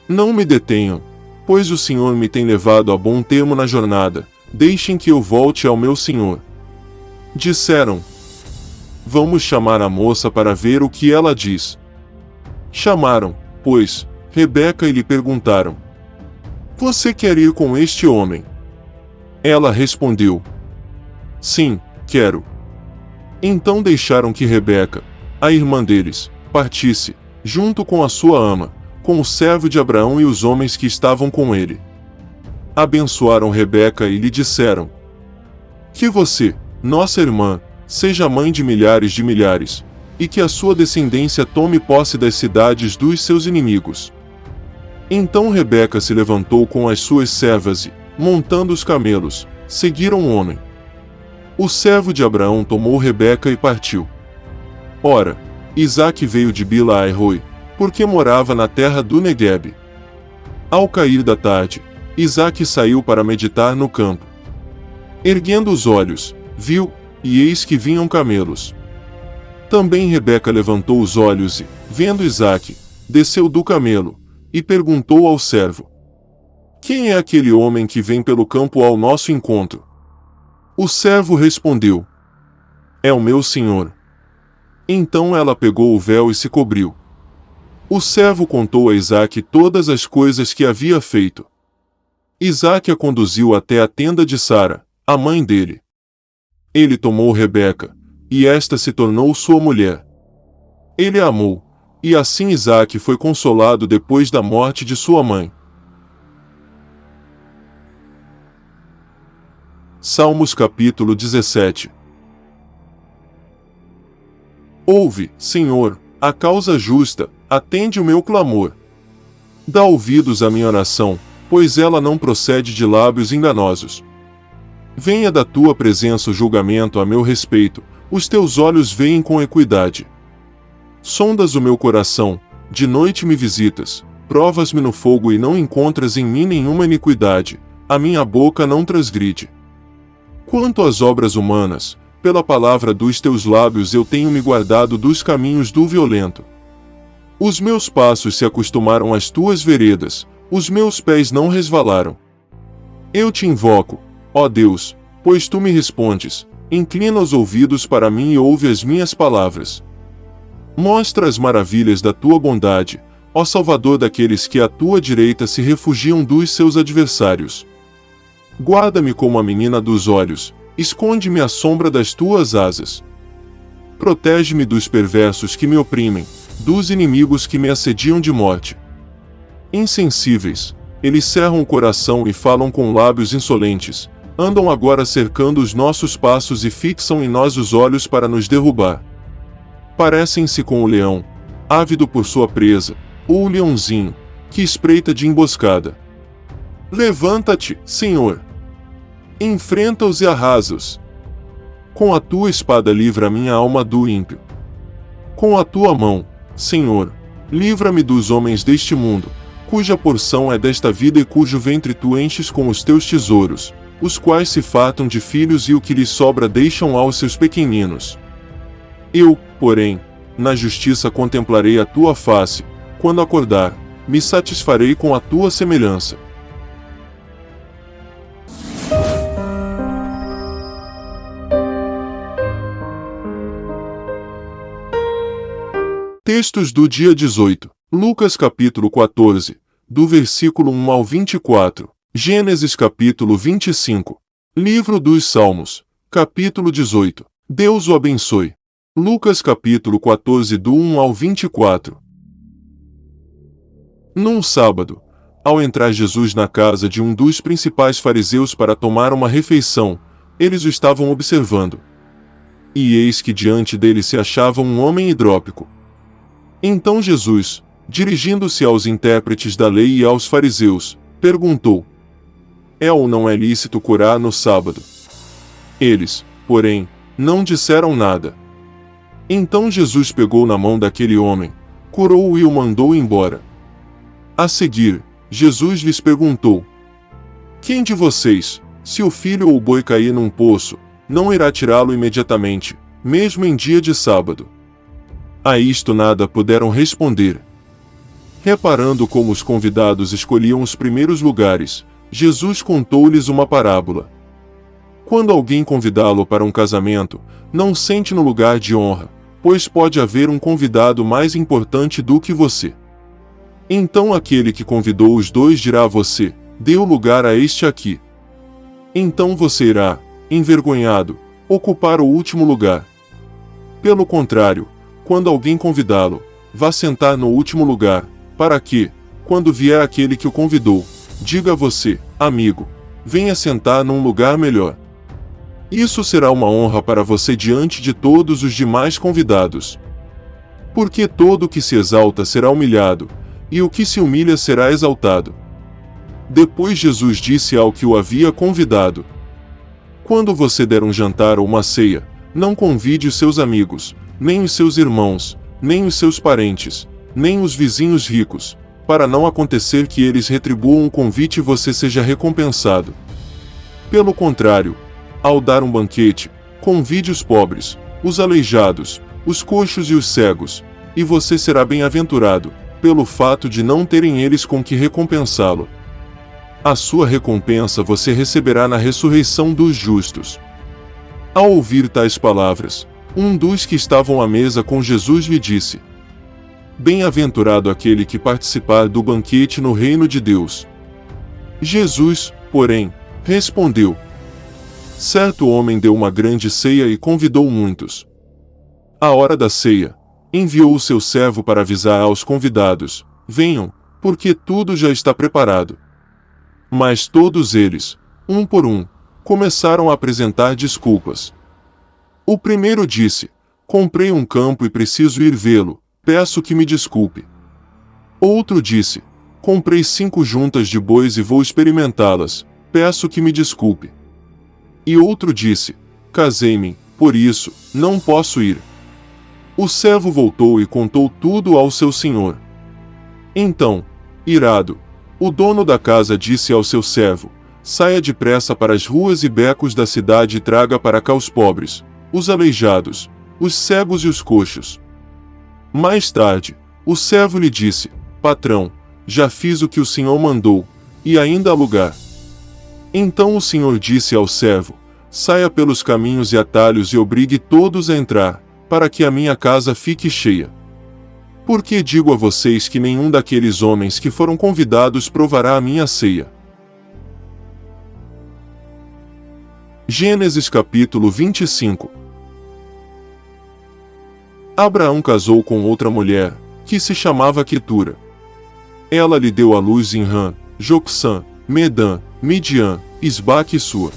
Não me detenham, pois o Senhor me tem levado a bom termo na jornada, deixem que eu volte ao meu senhor. Disseram: Vamos chamar a moça para ver o que ela diz. Chamaram, pois, Rebeca e lhe perguntaram: Você quer ir com este homem? Ela respondeu: Sim, quero. Então deixaram que Rebeca, a irmã deles, partisse, junto com a sua ama, com o servo de Abraão e os homens que estavam com ele. Abençoaram Rebeca e lhe disseram: Que você, nossa irmã, seja mãe de milhares, e que a sua descendência tome posse das cidades dos seus inimigos. Então Rebeca se levantou com as suas servas e, montando os camelos, seguiram o homem. O servo de Abraão tomou Rebeca e partiu. Ora, Isaque veio de Bila-ai-roi, porque morava na terra do Neguebe. Ao cair da tarde, Isaque saiu para meditar no campo. Erguendo os olhos, viu, e eis que vinham camelos. Também Rebeca levantou os olhos e, vendo Isaque, desceu do camelo, e perguntou ao servo: Quem é aquele homem que vem pelo campo ao nosso encontro? O servo respondeu: É o meu senhor. Então ela pegou o véu e se cobriu. O servo contou a Isaque todas as coisas que havia feito. Isaque a conduziu até a tenda de Sara, a mãe dele. Ele tomou Rebeca, e esta se tornou sua mulher. Ele a amou, e assim Isaque foi consolado depois da morte de sua mãe. Salmos capítulo 17. Ouve, Senhor, a causa justa, atende o meu clamor. Dá ouvidos à minha oração, pois ela não procede de lábios enganosos. Venha da tua presença o julgamento a meu respeito, os teus olhos veem com equidade. Sondas o meu coração, de noite me visitas, provas-me no fogo e não encontras em mim nenhuma iniquidade, a minha boca não transgride. Quanto às obras humanas, pela palavra dos teus lábios eu tenho me guardado dos caminhos do violento. Os meus passos se acostumaram às tuas veredas, os meus pés não resvalaram. Eu te invoco, ó Deus, pois tu me respondes, inclina os ouvidos para mim e ouve as minhas palavras. Mostra as maravilhas da tua bondade, ó Salvador daqueles que à tua direita se refugiam dos seus adversários. Guarda-me como a menina dos olhos, esconde-me à sombra das tuas asas. Protege-me dos perversos que me oprimem, dos inimigos que me assediam de morte. Insensíveis, eles cerram o coração e falam com lábios insolentes, andam agora cercando os nossos passos e fixam em nós os olhos para nos derrubar. Parecem-se com o leão, ávido por sua presa, ou o leãozinho, que espreita de emboscada. Levanta-te, Senhor! Enfrenta-os e arrasa-os. Com a tua espada livra minha alma do ímpio. Com a tua mão, Senhor, livra-me dos homens deste mundo, cuja porção é desta vida e cujo ventre tu enches com os teus tesouros, os quais se fartam de filhos e o que lhes sobra deixam aos seus pequeninos. Eu, porém, na justiça contemplarei a tua face, quando acordar, me satisfarei com a tua semelhança. Textos do dia 18. Lucas capítulo 14, do versículo 1 ao 24. Gênesis capítulo 25. Livro dos Salmos, capítulo 18. Deus o abençoe. Lucas capítulo 14 do 1 ao 24. Num sábado, ao entrar Jesus na casa de um dos principais fariseus para tomar uma refeição, eles o estavam observando. E eis que diante dele se achava um homem hidrópico. Então Jesus, dirigindo-se aos intérpretes da lei e aos fariseus, perguntou: É ou não é lícito curar no sábado? Eles, porém, não disseram nada. Então Jesus pegou na mão daquele homem, curou-o e o mandou embora. A seguir, Jesus lhes perguntou: Quem de vocês, se o filho ou o boi cair num poço, não irá tirá-lo imediatamente, mesmo em dia de sábado? A isto nada puderam responder. Reparando como os convidados escolhiam os primeiros lugares, Jesus contou-lhes uma parábola. Quando alguém convidá-lo para um casamento, não sente no lugar de honra, pois pode haver um convidado mais importante do que você. Então aquele que convidou os dois dirá a você: dê o lugar a este aqui. Então você irá, envergonhado, ocupar o último lugar. Pelo contrário, quando alguém convidá-lo, vá sentar no último lugar, para que, quando vier aquele que o convidou, diga a você: amigo, venha sentar num lugar melhor. Isso será uma honra para você diante de todos os demais convidados. Porque todo o que se exalta será humilhado, e o que se humilha será exaltado. Depois Jesus disse ao que o havia convidado: quando você der um jantar ou uma ceia, não convide os seus amigos, nem os seus irmãos, nem os seus parentes, nem os vizinhos ricos, para não acontecer que eles retribuam o convite e você seja recompensado. Pelo contrário, ao dar um banquete, convide os pobres, os aleijados, os coxos e os cegos, e você será bem-aventurado, pelo fato de não terem eles com que recompensá-lo. A sua recompensa você receberá na ressurreição dos justos. Ao ouvir tais palavras, um dos que estavam à mesa com Jesus lhe disse: bem-aventurado aquele que participar do banquete no reino de Deus. Jesus, porém, respondeu: certo homem deu uma grande ceia e convidou muitos. À hora da ceia, enviou o seu servo para avisar aos convidados: venham, porque tudo já está preparado. Mas todos eles, um por um, começaram a apresentar desculpas. O primeiro disse: comprei um campo e preciso ir vê-lo, peço que me desculpe. Outro disse: comprei 5 juntas de bois e vou experimentá-las, peço que me desculpe. E outro disse: casei-me, por isso, não posso ir. O servo voltou e contou tudo ao seu senhor. Então, irado, o dono da casa disse ao seu servo: saia depressa para as ruas e becos da cidade e traga para cá os pobres, os aleijados, os cegos e os coxos. Mais tarde, o servo lhe disse: patrão, já fiz o que o senhor mandou, e ainda há lugar. Então o senhor disse ao servo: saia pelos caminhos e atalhos e obrigue todos a entrar, para que a minha casa fique cheia. Porque digo a vocês que nenhum daqueles homens que foram convidados provará a minha ceia. Gênesis capítulo 25. Abraão casou com outra mulher, que se chamava Quetura. Ela lhe deu à luz Imrã, Jocsã, Medã, Midian, Isbaque e Sua.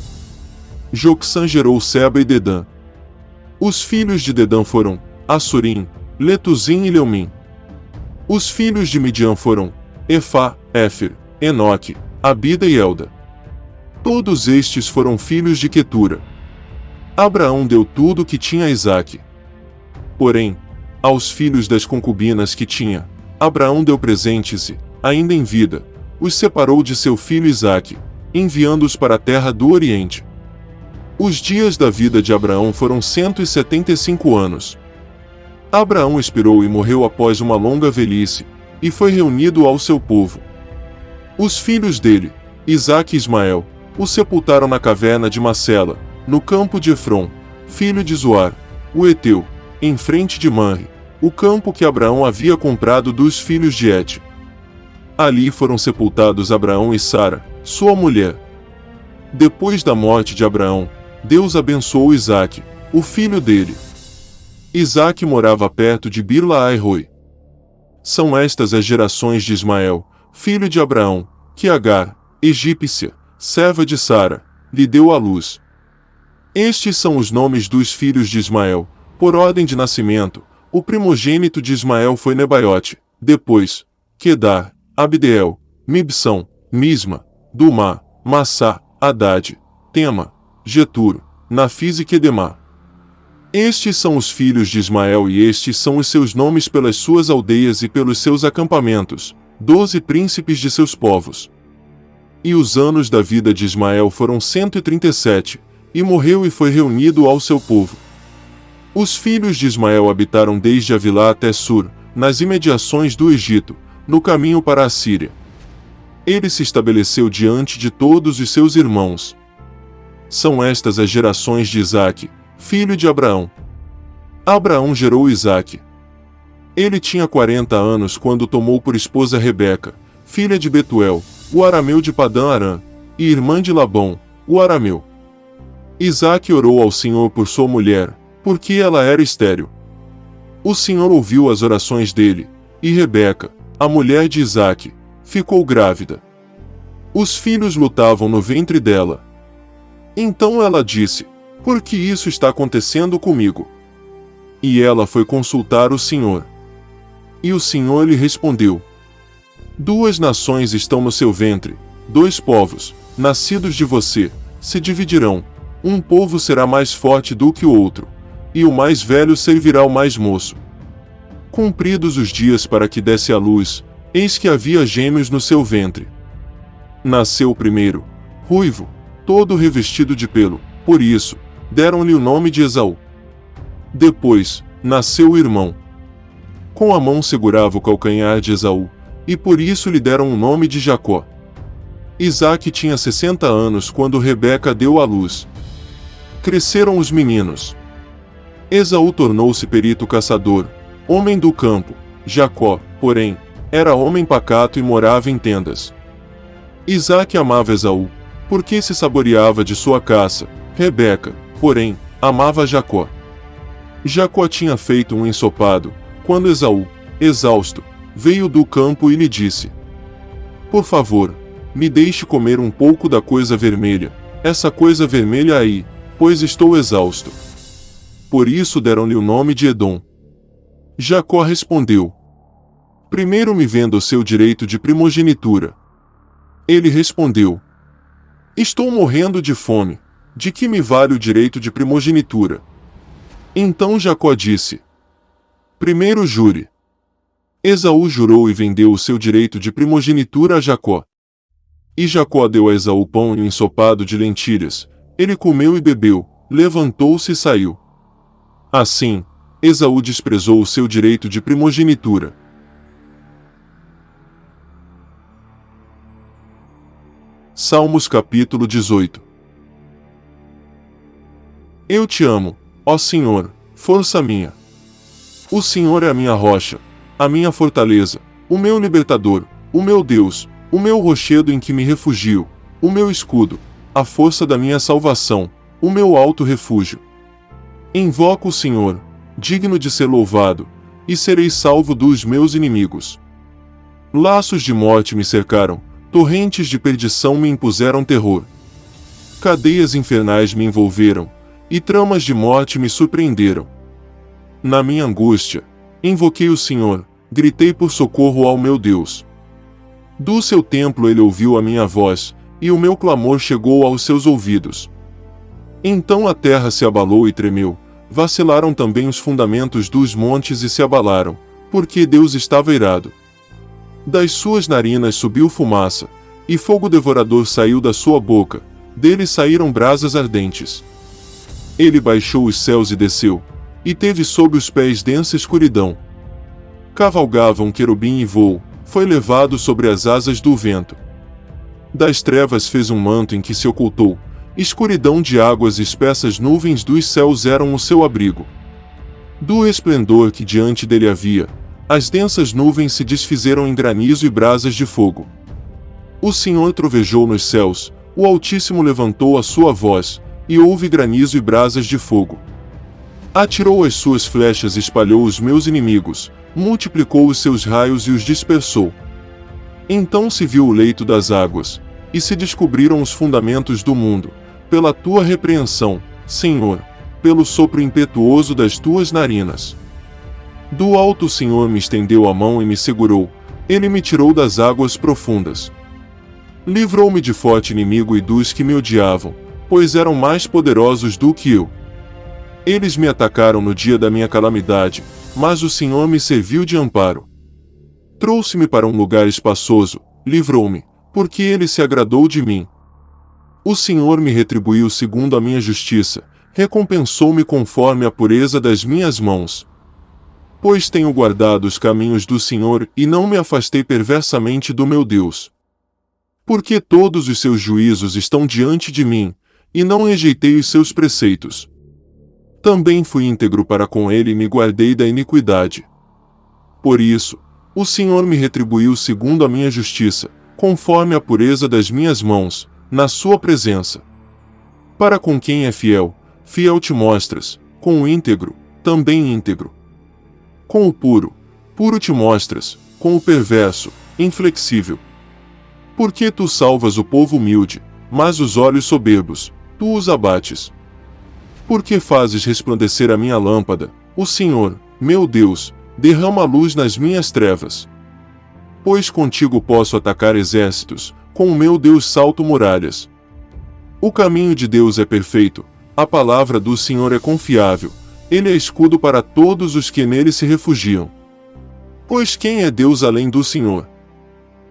Jocsã gerou Seba e Dedã. Os filhos de Dedã foram Assurim, Letuzim e Leumim. Os filhos de Midian foram Efá, Éfer, Enoque, Abida e Elda. Todos estes foram filhos de Quetura. Abraão deu tudo o que tinha a Isaque. Porém, aos filhos das concubinas que tinha, Abraão deu presentes e, ainda em vida, os separou de seu filho Isaque, enviando-os para a terra do Oriente. Os dias da vida de Abraão foram 175 anos. Abraão expirou e morreu após uma longa velhice, e foi reunido ao seu povo. Os filhos dele, Isaque e Ismael, o sepultaram na caverna de Macela, no campo de Efron, filho de Zoar, o Eteu, em frente de Manre, o campo que Abraão havia comprado dos filhos de Et. Ali foram sepultados Abraão e Sara, sua mulher. Depois da morte de Abraão, Deus abençoou Isaque, o filho dele. Isaque morava perto de Bir-Lahai-Roi. São estas as gerações de Ismael, filho de Abraão, que Agar, egípcia, serva de Sara, lhe deu à luz. Estes são os nomes dos filhos de Ismael, por ordem de nascimento. O primogênito de Ismael foi Nebaiote, depois, Quedar, Abdeel, Mibsão, Misma, Dumá, Massá, Hadad, Tema, Geturo, Nafis e Quedemá. Estes são os filhos de Ismael e estes são os seus nomes pelas suas aldeias e pelos seus acampamentos, 12 príncipes de seus povos. E os anos da vida de Ismael foram 137, e morreu e foi reunido ao seu povo. Os filhos de Ismael habitaram desde Avilá até Sur, nas imediações do Egito, no caminho para a Síria. Ele se estabeleceu diante de todos os seus irmãos. São estas as gerações de Isaque, filho de Abraão. Abraão gerou Isaque. Ele tinha 40 anos quando tomou por esposa Rebeca, filha de Betuel, o arameu de Padã-Arã, e irmã de Labão, o arameu. Isaque orou ao Senhor por sua mulher, porque ela era estéril. O Senhor ouviu as orações dele, e Rebeca, a mulher de Isaque, ficou grávida. Os filhos lutavam no ventre dela. Então ela disse: por que isso está acontecendo comigo? E ela foi consultar o Senhor. E o Senhor lhe respondeu: 2 nações estão no seu ventre, 2 povos, nascidos de você, se dividirão. Um povo será mais forte do que o outro, e o mais velho servirá ao mais moço. Cumpridos os dias para que desse à luz, eis que havia gêmeos no seu ventre. Nasceu o primeiro, ruivo, todo revestido de pelo, por isso, deram-lhe o nome de Esaú. Depois, nasceu o irmão. Com a mão segurava o calcanhar de Esaú, e por isso lhe deram o nome de Jacó. Isaque tinha 60 anos quando Rebeca deu à luz. Cresceram os meninos. Esaú tornou-se perito caçador, homem do campo. Jacó, porém, era homem pacato e morava em tendas. Isaque amava Esaú, porque se saboreava de sua caça. Rebeca, porém, amava Jacó. Jacó tinha feito um ensopado, quando Esaú, exausto, veio do campo e lhe disse: por favor, me deixe comer um pouco da coisa vermelha, essa coisa vermelha aí, pois estou exausto. Por isso deram-lhe o nome de Edom. Jacó respondeu: primeiro me venda o seu direito de primogenitura. Ele respondeu: estou morrendo de fome, de que me vale o direito de primogenitura? Então Jacó disse: primeiro jure. Esaú jurou e vendeu o seu direito de primogenitura a Jacó. E Jacó deu a Esaú pão e um ensopado de lentilhas. Ele comeu e bebeu, levantou-se e saiu. Assim, Esaú desprezou o seu direito de primogenitura. Salmos capítulo 18. Eu te amo, ó Senhor, força minha. O Senhor é a minha rocha, a minha fortaleza, o meu libertador, o meu Deus, o meu rochedo em que me refugio, o meu escudo, a força da minha salvação, o meu alto refúgio. Invoco o Senhor, digno de ser louvado, e serei salvo dos meus inimigos. Laços de morte me cercaram, torrentes de perdição me impuseram terror. Cadeias infernais me envolveram, e tramas de morte me surpreenderam. Na minha angústia, invoquei o Senhor, gritei por socorro ao meu Deus. Do seu templo ele ouviu a minha voz, e o meu clamor chegou aos seus ouvidos. Então a terra se abalou e tremeu, vacilaram também os fundamentos dos montes e se abalaram, porque Deus estava irado. Das suas narinas subiu fumaça, e fogo devorador saiu da sua boca, dele saíram brasas ardentes. Ele baixou os céus e desceu, e teve sob os pés densa escuridão. Cavalgava um querubim em voo, foi levado sobre as asas do vento. Das trevas fez um manto em que se ocultou, escuridão de águas e espessas nuvens dos céus eram o seu abrigo. Do resplendor que diante dele havia, as densas nuvens se desfizeram em granizo e brasas de fogo. O Senhor trovejou nos céus, o Altíssimo levantou a sua voz, e houve granizo e brasas de fogo. Atirou as suas flechas e espalhou os meus inimigos, multiplicou os seus raios e os dispersou. Então se viu o leito das águas, e se descobriram os fundamentos do mundo, pela tua repreensão, Senhor, pelo sopro impetuoso das tuas narinas. Do alto o Senhor me estendeu a mão e me segurou, ele me tirou das águas profundas. Livrou-me de forte inimigo e dos que me odiavam, pois eram mais poderosos do que eu. Eles me atacaram no dia da minha calamidade, mas o Senhor me serviu de amparo. Trouxe-me para um lugar espaçoso, livrou-me, porque ele se agradou de mim. O Senhor me retribuiu segundo a minha justiça, recompensou-me conforme a pureza das minhas mãos. Pois tenho guardado os caminhos do Senhor e não me afastei perversamente do meu Deus. Porque todos os seus juízos estão diante de mim, e não rejeitei os seus preceitos. Também fui íntegro para com ele e me guardei da iniquidade. Por isso, o Senhor me retribuiu segundo a minha justiça, conforme a pureza das minhas mãos, na sua presença. Para com quem é fiel, fiel te mostras, com o íntegro, também íntegro. Com o puro, puro te mostras, com o perverso, inflexível. Porque tu salvas o povo humilde, mas os olhos soberbos, tu os abates. Porque fazes resplandecer a minha lâmpada, o Senhor, meu Deus, derrama luz nas minhas trevas. Pois contigo posso atacar exércitos, com o meu Deus salto muralhas. O caminho de Deus é perfeito, a palavra do Senhor é confiável, ele é escudo para todos os que nele se refugiam. Pois quem é Deus além do Senhor?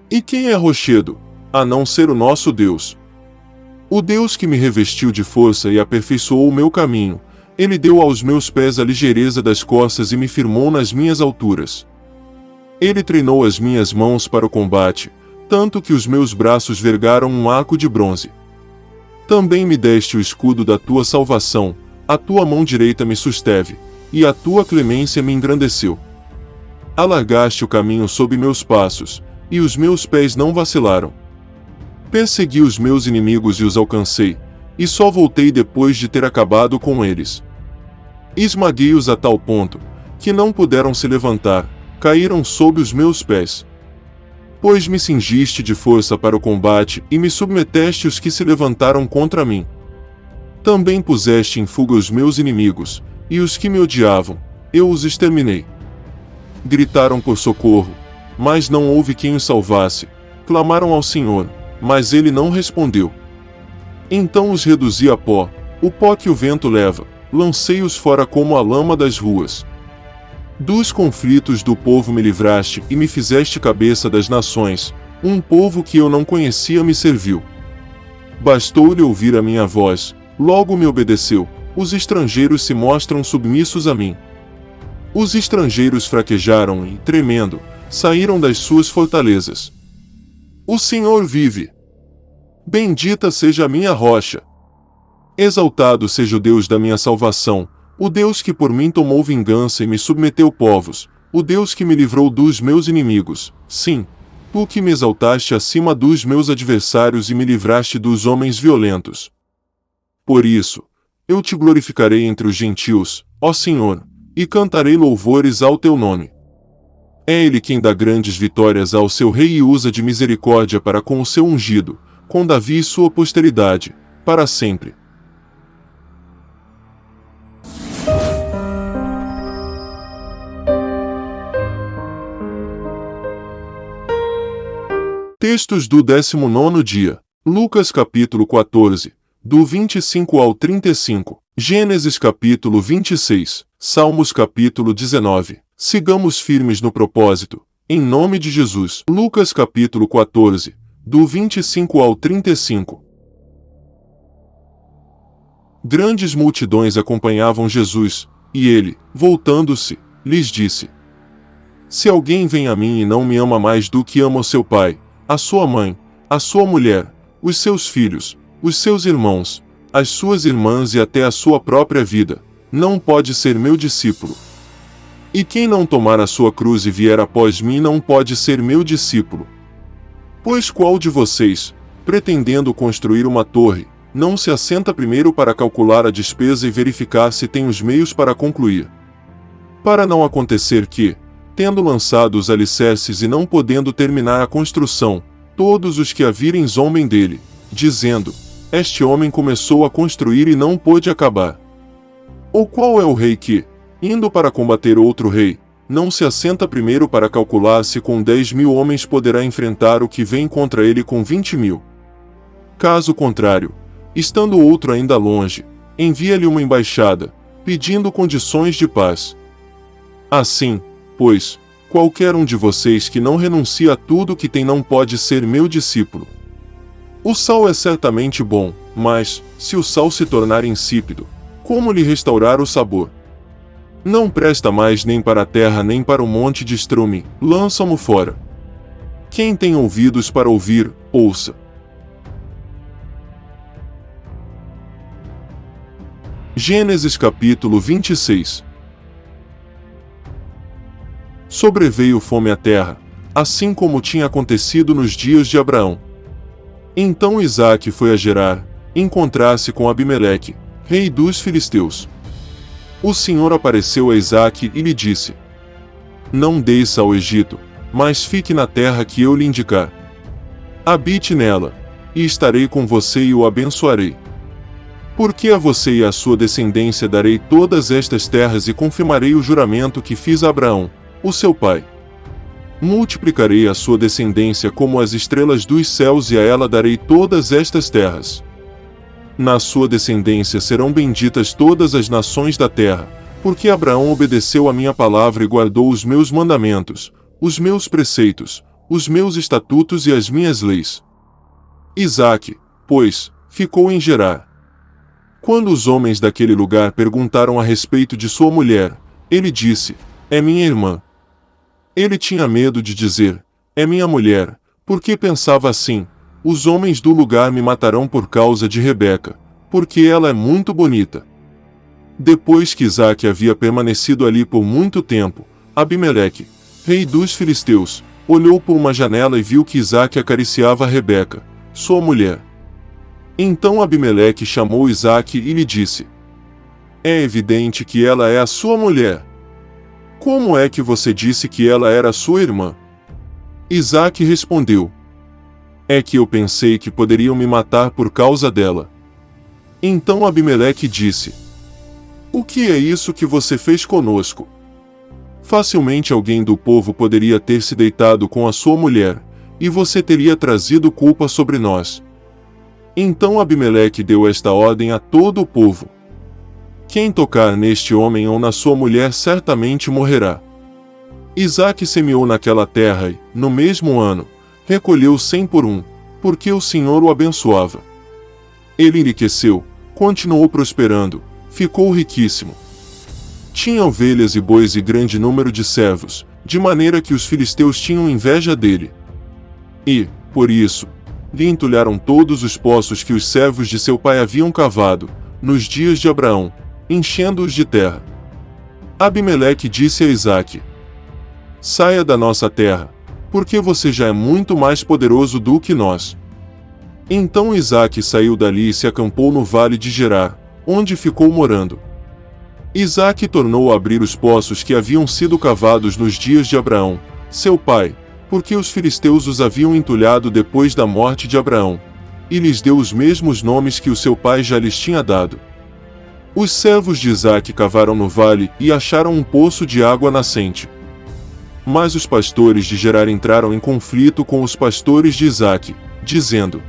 E quem é rochedo, a não ser o nosso Deus? O Deus que me revestiu de força e aperfeiçoou o meu caminho, ele deu aos meus pés a ligeireza das costas e me firmou nas minhas alturas. Ele treinou as minhas mãos para o combate, tanto que os meus braços vergaram um arco de bronze. Também me deste o escudo da tua salvação, a tua mão direita me susteve, e a tua clemência me engrandeceu. Alargaste o caminho sob meus passos, e os meus pés não vacilaram. Persegui os meus inimigos e os alcancei, e só voltei depois de ter acabado com eles. Esmaguei-os a tal ponto, que não puderam se levantar, caíram sob os meus pés. Pois me cingiste de força para o combate e me submeteste os que se levantaram contra mim. Também puseste em fuga os meus inimigos, e os que me odiavam, eu os exterminei. Gritaram por socorro, mas não houve quem os salvasse, clamaram ao Senhor, mas ele não respondeu. Então os reduzi a pó, o pó que o vento leva, lancei-os fora como a lama das ruas. Dos conflitos do povo me livraste e me fizeste cabeça das nações, um povo que eu não conhecia me serviu. Bastou-lhe ouvir a minha voz, logo me obedeceu, os estrangeiros se mostram submissos a mim. Os estrangeiros fraquejaram e, tremendo, saíram das suas fortalezas. O Senhor vive. Bendita seja a minha rocha. Exaltado seja o Deus da minha salvação, o Deus que por mim tomou vingança e me submeteu povos, o Deus que me livrou dos meus inimigos, sim, tu que me exaltaste acima dos meus adversários e me livraste dos homens violentos. Por isso, eu te glorificarei entre os gentios, ó Senhor, e cantarei louvores ao teu nome. É ele quem dá grandes vitórias ao seu rei e usa de misericórdia para com o seu ungido, com Davi e sua posteridade, para sempre. Textos do 19º dia. Lucas capítulo 14, do 25 ao 35. Gênesis capítulo 26. Salmos capítulo 19. Sigamos firmes no propósito, em nome de Jesus. Lucas capítulo 14, do 25 ao 35. Grandes multidões acompanhavam Jesus, e ele, voltando-se, lhes disse: Se alguém vem a mim e não me ama mais do que ama o seu pai, a sua mãe, a sua mulher, os seus filhos, os seus irmãos, as suas irmãs e até a sua própria vida, não pode ser meu discípulo. E quem não tomar a sua cruz e vier após mim não pode ser meu discípulo. Pois qual de vocês, pretendendo construir uma torre, não se assenta primeiro para calcular a despesa e verificar se tem os meios para concluir? Para não acontecer que, tendo lançado os alicerces e não podendo terminar a construção, todos os que a virem zombem dele, dizendo: Este homem começou a construir e não pôde acabar. Ou qual é o rei que, indo para combater outro rei, não se assenta primeiro para calcular se com 10.000 homens poderá enfrentar o que vem contra ele com 20.000? Caso contrário, estando outro ainda longe, envia-lhe uma embaixada, pedindo condições de paz. Assim, pois, qualquer um de vocês que não renuncia a tudo que tem não pode ser meu discípulo. O sal é certamente bom, mas, se o sal se tornar insípido, como lhe restaurar o sabor? Não presta mais nem para a terra nem para o monte de estrume, lança-mo fora. Quem tem ouvidos para ouvir, ouça. Gênesis capítulo 26. Sobreveio fome à terra, assim como tinha acontecido nos dias de Abraão. Então Isaque foi a Gerar, encontrar-se com Abimeleque, rei dos filisteus. O Senhor apareceu a Isaque e lhe disse: Não desça ao Egito, mas fique na terra que eu lhe indicar. Habite nela, e estarei com você e o abençoarei. Porque a você e à sua descendência darei todas estas terras e confirmarei o juramento que fiz a Abraão, o seu pai. Multiplicarei a sua descendência como as estrelas dos céus e a ela darei todas estas terras. Na sua descendência serão benditas todas as nações da terra, porque Abraão obedeceu a minha palavra e guardou os meus mandamentos, os meus preceitos, os meus estatutos e as minhas leis. Isaque, pois, ficou em Gerar. Quando os homens daquele lugar perguntaram a respeito de sua mulher, ele disse: É minha irmã. Ele tinha medo de dizer: É minha mulher, porque pensava assim: os homens do lugar me matarão por causa de Rebeca, porque ela é muito bonita. Depois que Isaque havia permanecido ali por muito tempo, Abimeleque, rei dos filisteus, olhou por uma janela e viu que Isaque acariciava Rebeca, sua mulher. Então Abimeleque chamou Isaque e lhe disse: É evidente que ela é a sua mulher. Como é que você disse que ela era sua irmã? Isaque respondeu: É que eu pensei que poderiam me matar por causa dela. Então Abimeleque disse: O que é isso que você fez conosco? Facilmente alguém do povo poderia ter se deitado com a sua mulher, e você teria trazido culpa sobre nós. Então Abimeleque deu esta ordem a todo o povo: Quem tocar neste homem ou na sua mulher certamente morrerá. Isaque semeou naquela terra e, no mesmo ano, recolheu 100 por um, porque o Senhor o abençoava. Ele enriqueceu, continuou prosperando, ficou riquíssimo. Tinha ovelhas e bois e grande número de servos, de maneira que os filisteus tinham inveja dele. E, por isso, lhe entulharam todos os poços que os servos de seu pai haviam cavado, nos dias de Abraão, enchendo-os de terra. Abimeleque disse a Isaque: Saia da nossa terra, porque você já é muito mais poderoso do que nós. Então Isaque saiu dali e se acampou no vale de Gerar, onde ficou morando. Isaque tornou a abrir os poços que haviam sido cavados nos dias de Abraão, seu pai, porque os filisteus os haviam entulhado depois da morte de Abraão, e lhes deu os mesmos nomes que o seu pai já lhes tinha dado. Os servos de Isaque cavaram no vale e acharam um poço de água nascente. Mas os pastores de Gerar entraram em conflito com os pastores de Isaque, dizendo: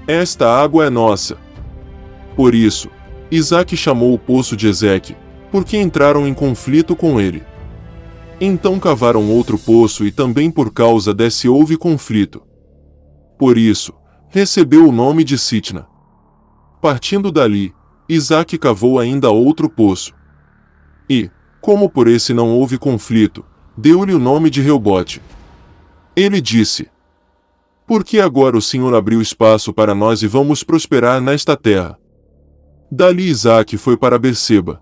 Esta água é nossa. Por isso, Isaque chamou o poço de Ezeque, porque entraram em conflito com ele. Então cavaram outro poço e também por causa desse houve conflito. Por isso, recebeu o nome de Sitna. Partindo dali, Isaque cavou ainda outro poço. E, como por esse não houve conflito, deu-lhe o nome de Reobote. Ele disse: Porque agora o Senhor abriu espaço para nós e vamos prosperar nesta terra. Dali Isaque foi para Berseba.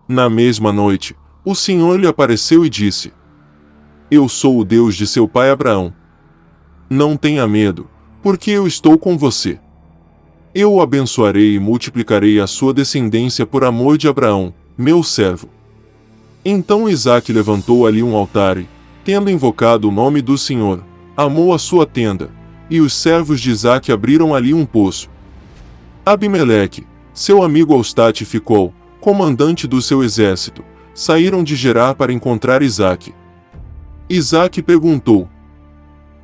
Na mesma noite, o Senhor lhe apareceu e disse: Eu sou o Deus de seu pai Abraão. Não tenha medo, porque eu estou com você. Eu o abençoarei e multiplicarei a sua descendência por amor de Abraão, meu servo. Então Isaque levantou ali um altar e, tendo invocado o nome do Senhor, amou a sua tenda, e os servos de Isaque abriram ali um poço. Abimeleque, seu amigo Eustate, ficou, comandante do seu exército, saíram de Gerar para encontrar Isaque. Isaque perguntou: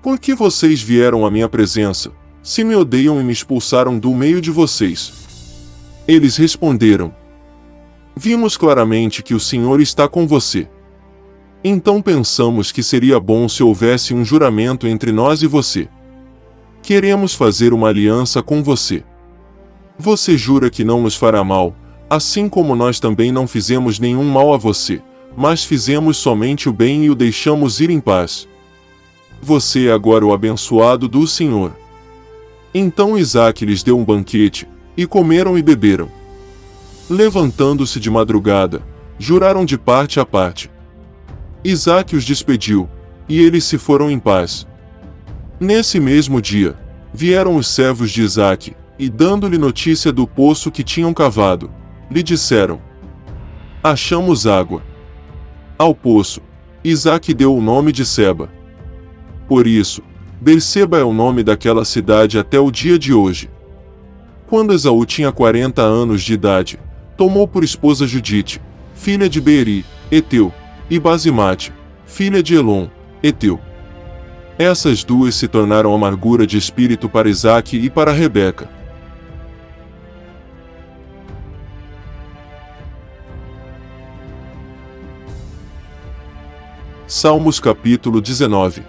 Por que vocês vieram à minha presença, se me odeiam e me expulsaram do meio de vocês? Eles responderam: Vimos claramente que o Senhor está com você. Então pensamos que seria bom se houvesse um juramento entre nós e você. queremos fazer uma aliança com você. Você jura que não nos fará mal, assim como nós também não fizemos nenhum mal a você, mas fizemos somente o bem e o deixamos ir em paz. Você é agora o abençoado do Senhor. Então Isaque lhes deu um banquete, e comeram e beberam. Levantando-se de madrugada, juraram de parte a parte. Isaque os despediu, e eles se foram em paz. Nesse mesmo dia, vieram os servos de Isaque, e dando-lhe notícia do poço que tinham cavado, lhe disseram: achamos água. Ao poço, Isaque deu o nome de Seba. Por isso, Berseba é o nome daquela cidade até o dia de hoje. Quando Esaú tinha 40 anos de idade, tomou por esposa Judite, filha de Beeri, Eteu, e Basimate, filha de Elon, Eteu. Essas duas se tornaram amargura de espírito para Isaque e para Rebeca. Salmos capítulo 19.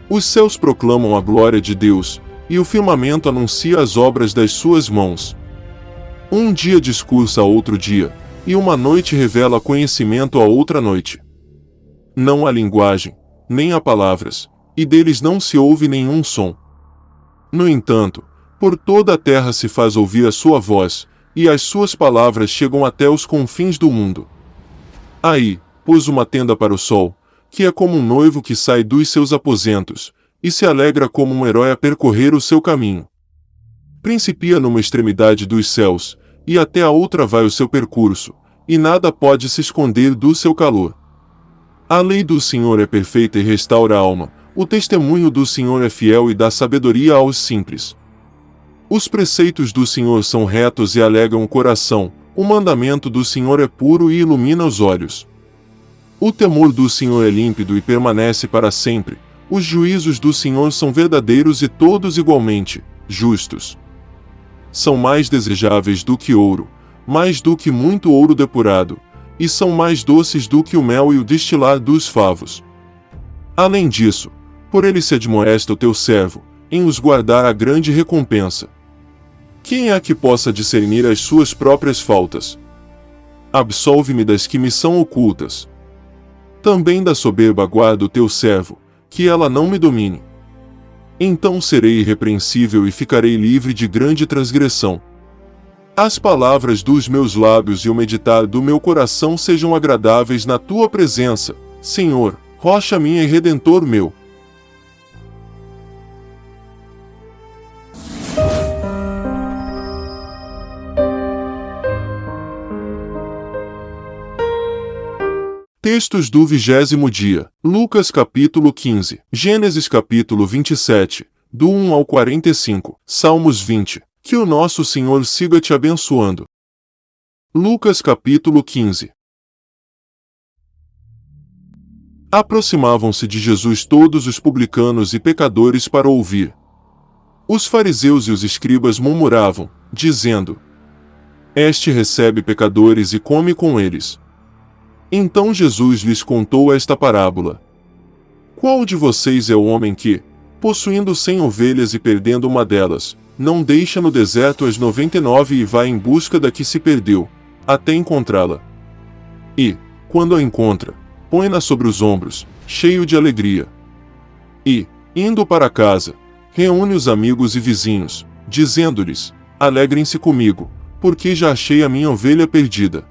Os céus proclamam a glória de Deus, e o firmamento anuncia as obras das suas mãos. Um dia discursa a outro dia, e uma noite revela conhecimento a outra noite. Não há linguagem, nem há palavras, e deles não se ouve nenhum som. No entanto, por toda a terra se faz ouvir a sua voz, e as suas palavras chegam até os confins do mundo. Aí, pôs uma tenda para o sol, que é como um noivo que sai dos seus aposentos, e se alegra como um herói a percorrer o seu caminho. Principia numa extremidade dos céus, e até a outra vai o seu percurso, e nada pode se esconder do seu calor. A lei do Senhor é perfeita e restaura a alma, o testemunho do Senhor é fiel e dá sabedoria aos simples. Os preceitos do Senhor são retos e alegram o coração, o mandamento do Senhor é puro e ilumina os olhos. O temor do Senhor é límpido e permanece para sempre, os juízos do Senhor são verdadeiros e todos igualmente justos. São mais desejáveis do que ouro, mais do que muito ouro depurado, e são mais doces do que o mel e o destilar dos favos. Além disso, por ele se admoesta o teu servo, em os guardar a grande recompensa. Quem é que possa discernir as suas próprias faltas? Absolve-me das que me são ocultas. Também da soberba guarda o teu servo, que ela não me domine. Então serei irrepreensível e ficarei livre de grande transgressão. As palavras dos meus lábios e o meditar do meu coração sejam agradáveis na tua presença, Senhor, rocha minha e redentor meu. Textos do 20º dia, Lucas capítulo 15, Gênesis capítulo 27, do 1 ao 45, Salmos 20, que o nosso Senhor siga te abençoando. Lucas capítulo 15. Aproximavam-se de Jesus todos os publicanos e pecadores para ouvir. Os fariseus e os escribas murmuravam, dizendo: Este recebe pecadores e come com eles. Então Jesus lhes contou esta parábola. Qual de vocês é o homem que, possuindo 100 ovelhas e perdendo uma delas, não deixa no deserto as 99 e vai em busca da que se perdeu, até encontrá-la? E, quando a encontra, põe-na sobre os ombros, cheio de alegria. E, indo para casa, reúne os amigos e vizinhos, dizendo-lhes: Alegrem-se comigo, porque já achei a minha ovelha perdida.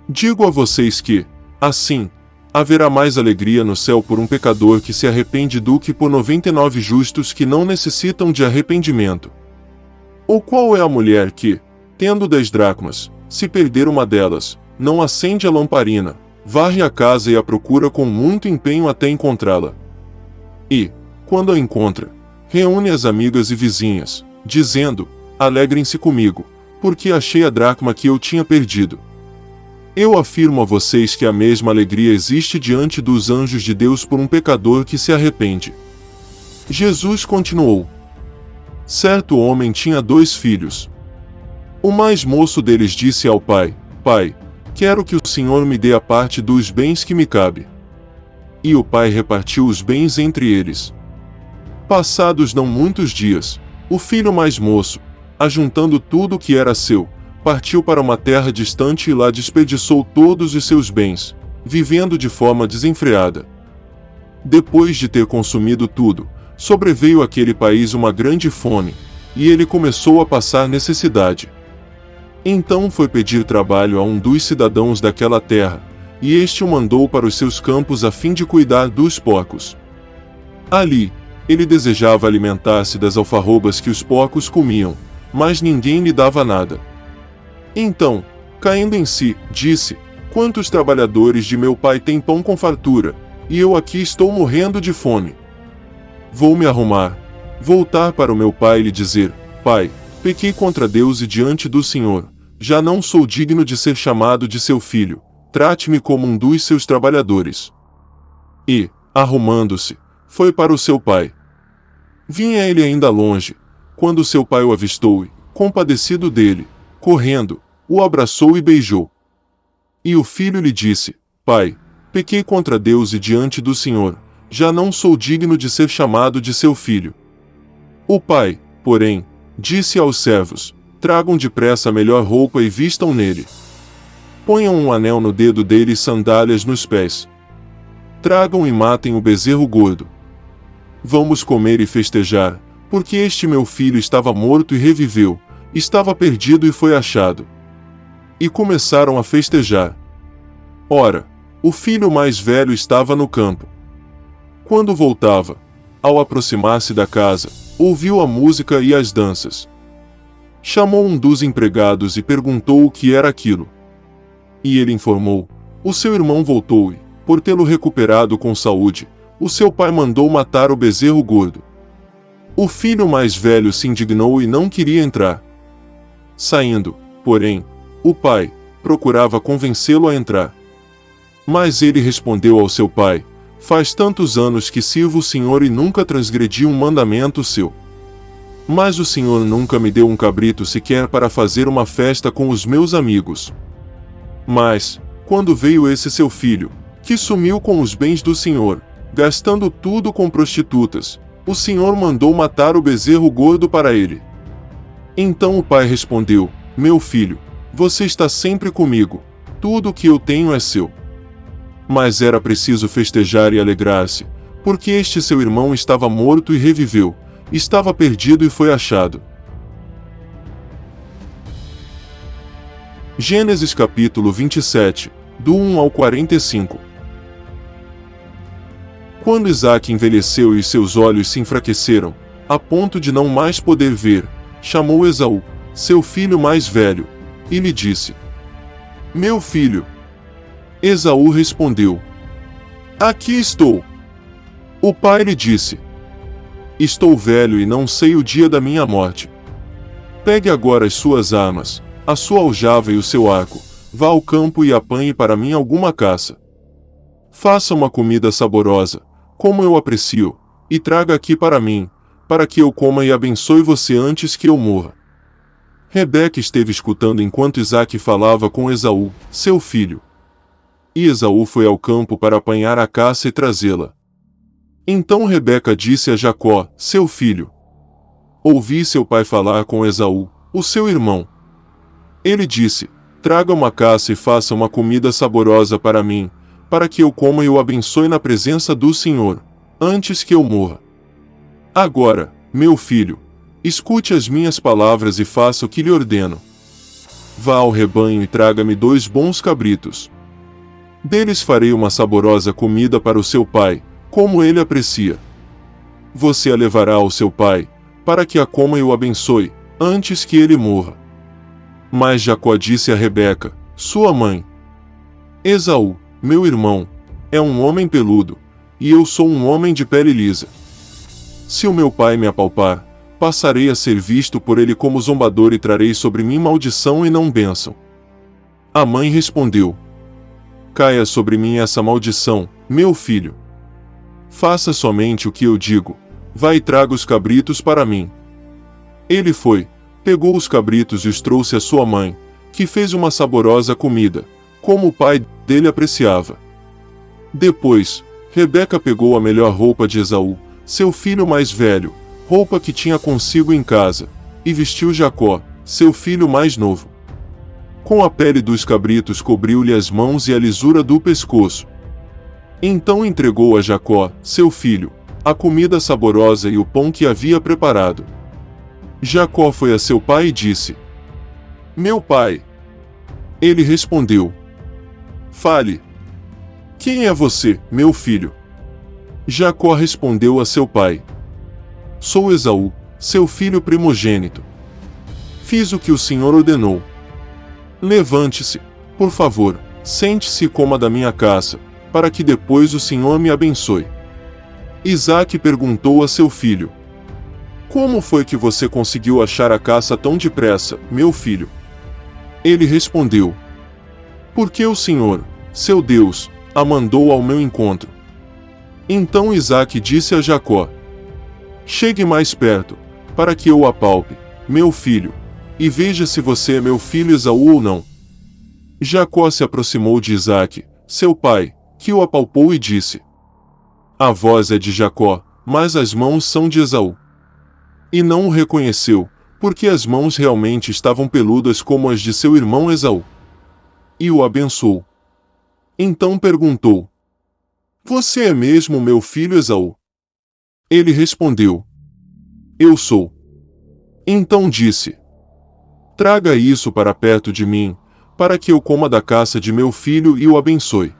Digo a vocês que, assim, haverá mais alegria no céu por um pecador que se arrepende do que por 99 justos que não necessitam de arrependimento. Ou qual é a mulher que, tendo 10 dracmas, se perder uma delas, não acende a lamparina, varre a casa e a procura com muito empenho até encontrá-la? E, quando a encontra, reúne as amigas e vizinhas, dizendo: Alegrem-se comigo, porque achei a dracma que eu tinha perdido. Eu afirmo a vocês que a mesma alegria existe diante dos anjos de Deus por um pecador que se arrepende. Jesus continuou. Certo homem tinha 2 filhos. O mais moço deles disse ao pai: Pai, quero que o Senhor me dê a parte dos bens que me cabe. E o pai repartiu os bens entre eles. Passados não muitos dias, o filho mais moço, ajuntando tudo o que era seu, partiu para uma terra distante e lá desperdiçou todos os seus bens, vivendo de forma desenfreada. Depois de ter consumido tudo, sobreveio àquele país uma grande fome, e ele começou a passar necessidade. Então foi pedir trabalho a um dos cidadãos daquela terra, e este o mandou para os seus campos a fim de cuidar dos porcos. Ali, ele desejava alimentar-se das alfarrobas que os porcos comiam, mas ninguém lhe dava nada. Então, caindo em si, disse: "Quantos trabalhadores de meu pai têm pão com fartura, e eu aqui estou morrendo de fome. Vou me arrumar, voltar para o meu pai e lhe dizer: Pai, pequei contra Deus e diante do Senhor, já não sou digno de ser chamado de seu filho, trate-me como um dos seus trabalhadores." E, arrumando-se, foi para o seu pai. Vinha ele ainda longe, quando seu pai o avistou e, compadecido dele, correndo, o abraçou e beijou. E o filho lhe disse: "Pai, pequei contra Deus e diante do Senhor, já não sou digno de ser chamado de seu filho." O pai, porém, disse aos servos: "Tragam depressa a melhor roupa e vistam nele. Ponham um anel no dedo dele e sandálias nos pés. Tragam e matem o bezerro gordo. Vamos comer e festejar, porque este meu filho estava morto e reviveu, estava perdido e foi achado." E começaram a festejar. Ora, o filho mais velho estava no campo. Quando voltava, ao aproximar-se da casa, ouviu a música e as danças. Chamou um dos empregados e perguntou o que era aquilo. E ele informou: "O seu irmão voltou e, por tê-lo recuperado com saúde, o seu pai mandou matar o bezerro gordo." O filho mais velho se indignou e não queria entrar. Saindo, porém, o pai procurava convencê-lo a entrar. Mas ele respondeu ao seu pai: "Faz tantos anos que sirvo o Senhor e nunca transgredi um mandamento seu. Mas o Senhor nunca me deu um cabrito sequer para fazer uma festa com os meus amigos. Mas, quando veio esse seu filho, que sumiu com os bens do Senhor, gastando tudo com prostitutas, o Senhor mandou matar o bezerro gordo para ele." Então o pai respondeu: "Meu filho, você está sempre comigo, tudo o que eu tenho é seu." Mas era preciso festejar e alegrar-se, porque este seu irmão estava morto e reviveu, estava perdido e foi achado. Gênesis capítulo 27, do 1 ao 45. Quando Isaque envelheceu e seus olhos se enfraqueceram, a ponto de não mais poder ver, chamou Esaú, seu filho mais velho, e lhe disse: "Meu filho." Esaú respondeu: "Aqui estou." O pai lhe disse: "Estou velho e não sei o dia da minha morte. Pegue agora as suas armas, a sua aljava e o seu arco, vá ao campo e apanhe para mim alguma caça. Faça uma comida saborosa, como eu aprecio, e traga aqui para mim, para que eu coma e abençoe você antes que eu morra." Rebeca esteve escutando enquanto Isaque falava com Esaú, seu filho. E Esaú foi ao campo para apanhar a caça e trazê-la. Então Rebeca disse a Jacó, seu filho: "Ouvi seu pai falar com Esaú, o seu irmão. Ele disse: Traga uma caça e faça uma comida saborosa para mim, para que eu coma e o abençoe na presença do Senhor, antes que eu morra. Agora, meu filho, escute as minhas palavras e faça o que lhe ordeno. Vá ao rebanho e traga-me 2 bons cabritos. Deles farei uma saborosa comida para o seu pai, como ele aprecia. Você a levará ao seu pai, para que a coma e o abençoe, antes que ele morra." Mas Jacó disse a Rebeca, sua mãe: "Esaú, meu irmão, é um homem peludo, e eu sou um homem de pele lisa. Se o meu pai me apalpar, passarei a ser visto por ele como zombador e trarei sobre mim maldição e não bênção." A mãe respondeu: "Caia sobre mim essa maldição, meu filho. Faça somente o que eu digo, vá e traga os cabritos para mim." Ele foi, pegou os cabritos e os trouxe à sua mãe, que fez uma saborosa comida, como o pai dele apreciava. Depois, Rebeca pegou a melhor roupa de Esaú, seu filho mais velho, roupa que tinha consigo em casa, e vestiu Jacó, seu filho mais novo. Com a pele dos cabritos cobriu-lhe as mãos e a lisura do pescoço. Então entregou a Jacó, seu filho, a comida saborosa e o pão que havia preparado. Jacó foi a seu pai e disse: Meu pai. Ele respondeu: Fale. Quem é você, meu filho? Jacó respondeu a seu pai: Sou Esaú, seu filho primogênito. Fiz o que o Senhor ordenou. Levante-se, por favor, sente-se e coma da minha caça, para que depois o Senhor me abençoe. Isaque perguntou a seu filho: Como foi que você conseguiu achar a caça tão depressa, meu filho? Ele respondeu: Porque o Senhor, seu Deus, a mandou ao meu encontro. Então Isaque disse a Jacó: Chegue mais perto, para que eu o apalpe, meu filho, e veja se você é meu filho Esaú ou não. Jacó se aproximou de Isaque, seu pai, que o apalpou e disse: A voz é de Jacó, mas as mãos são de Esaú. E não o reconheceu, porque as mãos realmente estavam peludas como as de seu irmão Esaú. E o abençoou. Então perguntou: Você é mesmo meu filho Esaú? Ele respondeu: Eu sou. Então disse: Traga isso para perto de mim, para que eu coma da caça de meu filho e o abençoe.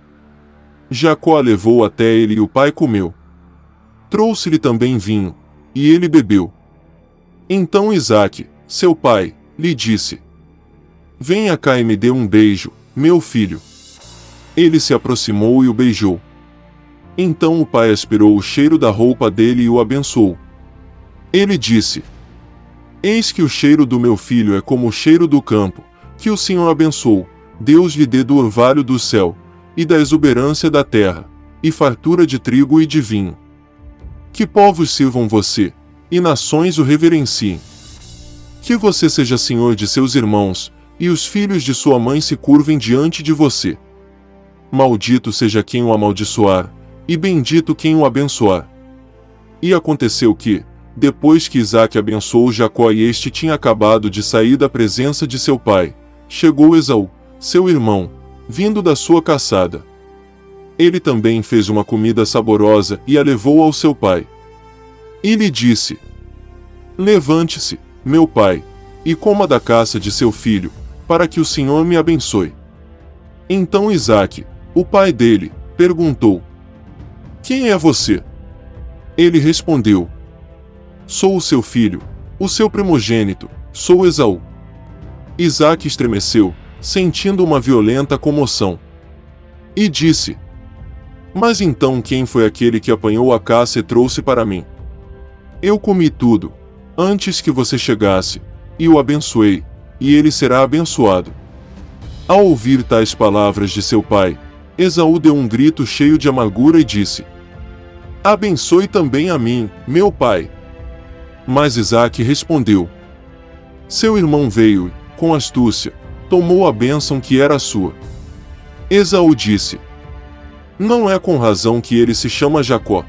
Jacó a levou até ele e o pai comeu. Trouxe-lhe também vinho, e ele bebeu. Então Isaque, seu pai, lhe disse: Venha cá e me dê um beijo, meu filho. Ele se aproximou e o beijou. Então o pai aspirou o cheiro da roupa dele e o abençoou. Ele disse: Eis que o cheiro do meu filho é como o cheiro do campo, que o Senhor abençoou, Deus lhe dê do orvalho do céu, e da exuberância da terra, e fartura de trigo e de vinho. Que povos sirvam você, e nações o reverenciem. Que você seja senhor de seus irmãos, e os filhos de sua mãe se curvem diante de você. Maldito seja quem o amaldiçoar, e bendito quem o abençoar. E aconteceu que, depois que Isaque abençoou Jacó e este tinha acabado de sair da presença de seu pai, chegou Esaú, seu irmão, vindo da sua caçada. Ele também fez uma comida saborosa e a levou ao seu pai. E lhe disse: Levante-se, meu pai, e coma da caça de seu filho, para que o Senhor me abençoe. Então Isaque, o pai dele, perguntou: Quem é você? Ele respondeu: Sou o seu filho, o seu primogênito, sou Esaú. Isaque estremeceu, sentindo uma violenta comoção. E disse: Mas então quem foi aquele que apanhou a caça e trouxe para mim? Eu comi tudo, antes que você chegasse, e o abençoei, e ele será abençoado. Ao ouvir tais palavras de seu pai, Esaú deu um grito cheio de amargura e disse: Abençoe também a mim, meu pai. Mas Isaque respondeu: Seu irmão veio e, com astúcia, tomou a bênção que era sua. Esaú disse: Não é com razão que ele se chama Jacó.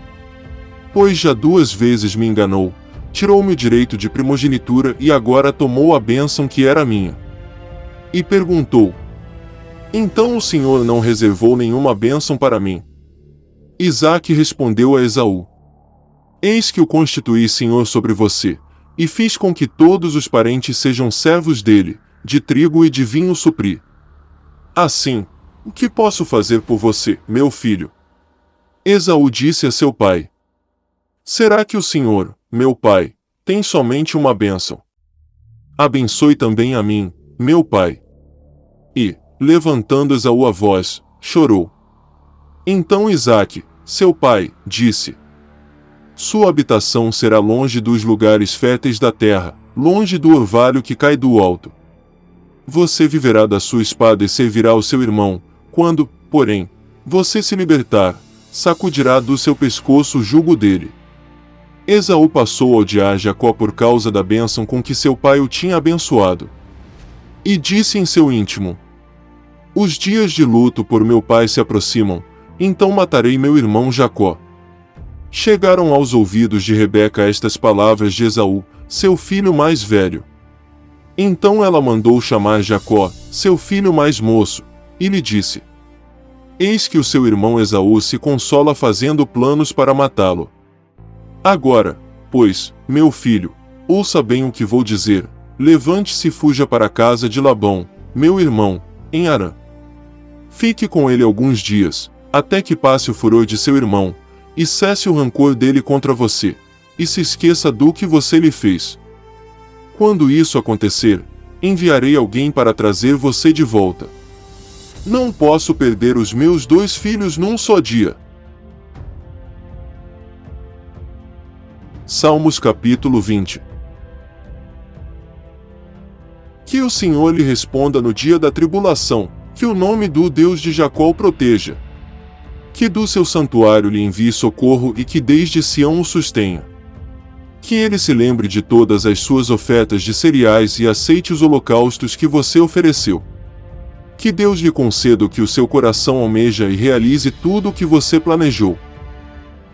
Pois já 2 vezes me enganou, tirou-me o direito de primogenitura e agora tomou a bênção que era minha. E perguntou: Então o Senhor não reservou nenhuma bênção para mim? Isaque respondeu a Esaú: Eis que o constituí senhor sobre você, e fiz com que todos os parentes sejam servos dele, de trigo e de vinho supri. Assim, o que posso fazer por você, meu filho? Esaú disse a seu pai: Será que o Senhor, meu pai, tem somente uma bênção? Abençoe também a mim, meu pai. E, levantando Esaú a voz, chorou. Então Isaque, seu pai, disse: Sua habitação será longe dos lugares férteis da terra, longe do orvalho que cai do alto. Você viverá da sua espada e servirá ao seu irmão, quando, porém, você se libertar, sacudirá do seu pescoço o jugo dele. Esaú passou a odiar Jacó por causa da bênção com que seu pai o tinha abençoado. E disse em seu íntimo: Os dias de luto por meu pai se aproximam, então matarei meu irmão Jacó. Chegaram aos ouvidos de Rebeca estas palavras de Esaú, seu filho mais velho. Então ela mandou chamar Jacó, seu filho mais moço, e lhe disse: Eis que o seu irmão Esaú se consola fazendo planos para matá-lo. Agora, pois, meu filho, ouça bem o que vou dizer. Levante-se e fuja para a casa de Labão, meu irmão, em Harã. Fique com ele alguns dias, até que passe o furor de seu irmão, e cesse o rancor dele contra você, e se esqueça do que você lhe fez. Quando isso acontecer, enviarei alguém para trazer você de volta. Não posso perder os meus 2 filhos num só dia. Salmos capítulo 20. Que o Senhor lhe responda no dia da tribulação, que o nome do Deus de Jacó o proteja. Que do seu santuário lhe envie socorro e que desde Sião o sustenha. Que ele se lembre de todas as suas ofertas de cereais e aceite os holocaustos que você ofereceu. Que Deus lhe conceda o que o seu coração almeja e realize tudo o que você planejou.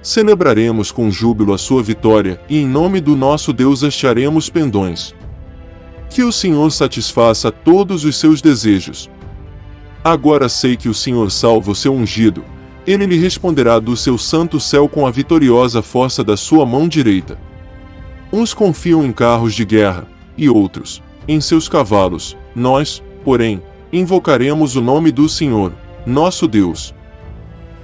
Celebraremos com júbilo a sua vitória e em nome do nosso Deus hastearemos pendões. Que o Senhor satisfaça todos os seus desejos. Agora sei que o Senhor salva o seu ungido. Ele lhe responderá do seu santo céu com a vitoriosa força da sua mão direita. Uns confiam em carros de guerra, e outros, em seus cavalos. Nós, porém, invocaremos o nome do Senhor, nosso Deus.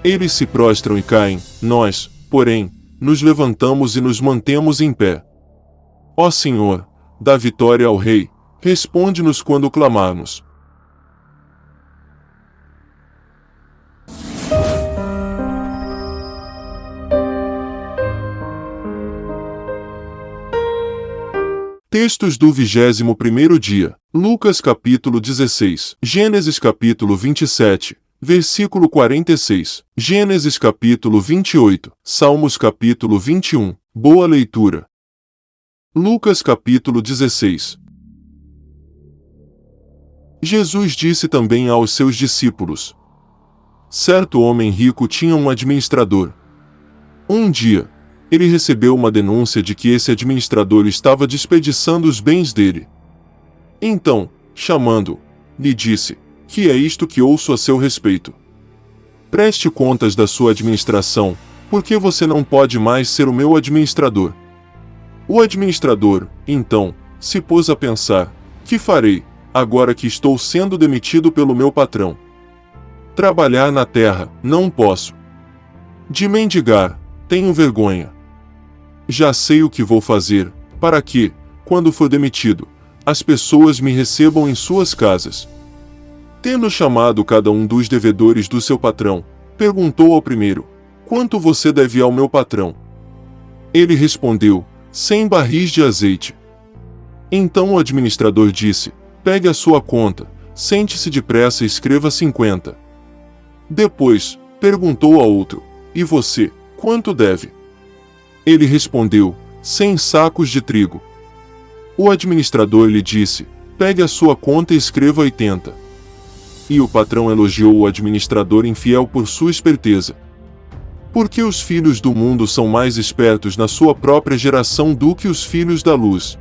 Eles se prostram e caem, nós, porém, nos levantamos e nos mantemos em pé. Ó Senhor, dá vitória ao Rei, responde-nos quando clamarmos. Textos do 21º dia. Lucas capítulo 16. Gênesis capítulo 27. Versículo 46. Gênesis capítulo 28. Salmos capítulo 21. Boa leitura. Lucas capítulo 16. Jesus disse também aos seus discípulos: Certo homem rico tinha um administrador. Um dia, ele recebeu uma denúncia de que esse administrador estava desperdiçando os bens dele. Então, chamando-o, lhe disse: Que é isto que ouço a seu respeito? Preste contas da sua administração, porque você não pode mais ser o meu administrador. O administrador, então, se pôs a pensar: Que farei, agora que estou sendo demitido pelo meu patrão? Trabalhar na terra, não posso. De mendigar, tenho vergonha. Já sei o que vou fazer, para que, quando for demitido, as pessoas me recebam em suas casas. Tendo chamado cada um dos devedores do seu patrão, perguntou ao primeiro: Quanto você deve ao meu patrão? Ele respondeu: 100 barris de azeite. Então o administrador disse: Pegue a sua conta, sente-se depressa e escreva 50. Depois, perguntou ao outro: E você, quanto deve? Ele respondeu: 100 sacos de trigo. O administrador lhe disse: Pegue a sua conta e escreva 80. E o patrão elogiou o administrador infiel por sua esperteza. Porque os filhos do mundo são mais espertos na sua própria geração do que os filhos da luz.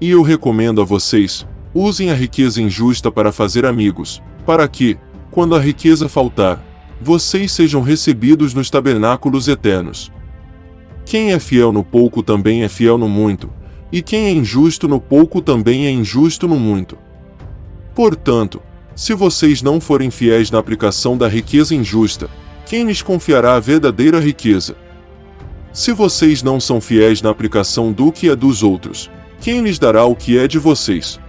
E eu recomendo a vocês: usem a riqueza injusta para fazer amigos, para que, quando a riqueza faltar, vocês sejam recebidos nos tabernáculos eternos. Quem é fiel no pouco também é fiel no muito, e quem é injusto no pouco também é injusto no muito. Portanto, se vocês não forem fiéis na aplicação da riqueza injusta, quem lhes confiará a verdadeira riqueza? Se vocês não são fiéis na aplicação do que é dos outros, quem lhes dará o que é de vocês?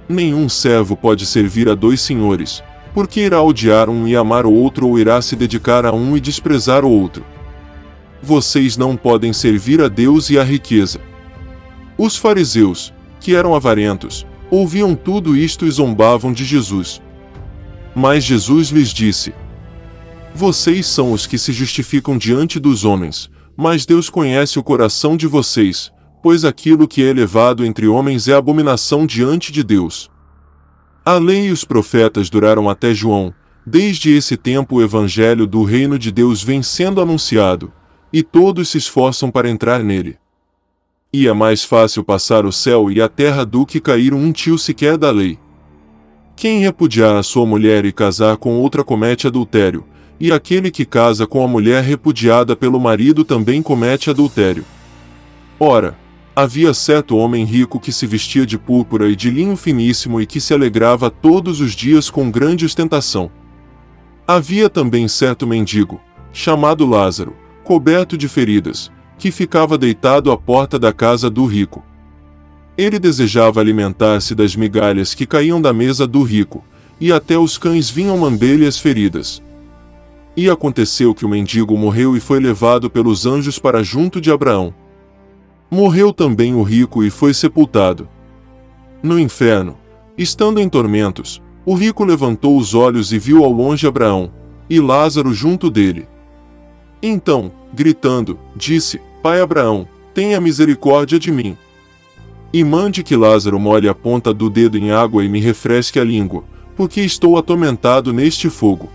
Nenhum servo pode servir a 2 senhores, porque irá odiar um e amar o outro, ou irá se dedicar a um e desprezar o outro. Vocês não podem servir a Deus e à riqueza. Os fariseus, que eram avarentos, ouviam tudo isto e zombavam de Jesus. Mas Jesus lhes disse: Vocês são os que se justificam diante dos homens, mas Deus conhece o coração de vocês, pois aquilo que é elevado entre homens é abominação diante de Deus. A lei e os profetas duraram até João, Desde esse tempo o evangelho do reino de Deus vem sendo anunciado, e todos se esforçam para entrar nele. E é mais fácil passar o céu e a terra do que cair um tio sequer da lei. Quem repudiar a sua mulher e casar com outra comete adultério, e aquele que casa com a mulher repudiada pelo marido também comete adultério. Ora, havia certo homem rico que se vestia de púrpura e de linho finíssimo e que se alegrava todos os dias com grande ostentação. Havia também certo mendigo, chamado Lázaro, coberto de feridas, que ficava deitado à porta da casa do rico. Ele desejava alimentar-se das migalhas que caíam da mesa do rico, e até os cães vinham lamber-lhe as feridas. E aconteceu que o mendigo morreu e foi levado pelos anjos para junto de Abraão. Morreu também o rico e foi sepultado. No inferno, estando em tormentos, o rico levantou os olhos e viu ao longe Abraão, e Lázaro junto dele. Então, gritando, disse: Pai Abraão, tenha misericórdia de mim. E mande que Lázaro molhe a ponta do dedo em água e me refresque a língua, porque estou atormentado neste fogo.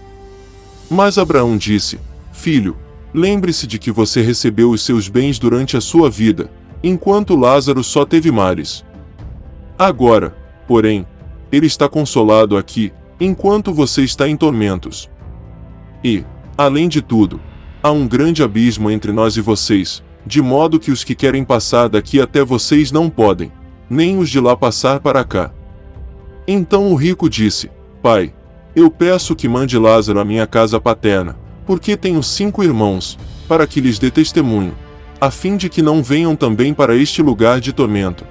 Mas Abraão disse: Filho, lembre-se de que você recebeu os seus bens durante a sua vida, enquanto Lázaro só teve males. Agora, porém, ele está consolado aqui, enquanto você está em tormentos. E, além de tudo, há um grande abismo entre nós e vocês, de modo que os que querem passar daqui até vocês não podem, nem os de lá passar para cá. Então o rico disse: Pai, eu peço que mande Lázaro à minha casa paterna, porque tenho 5 irmãos, para que lhes dê testemunho, a fim de que não venham também para este lugar de tormento.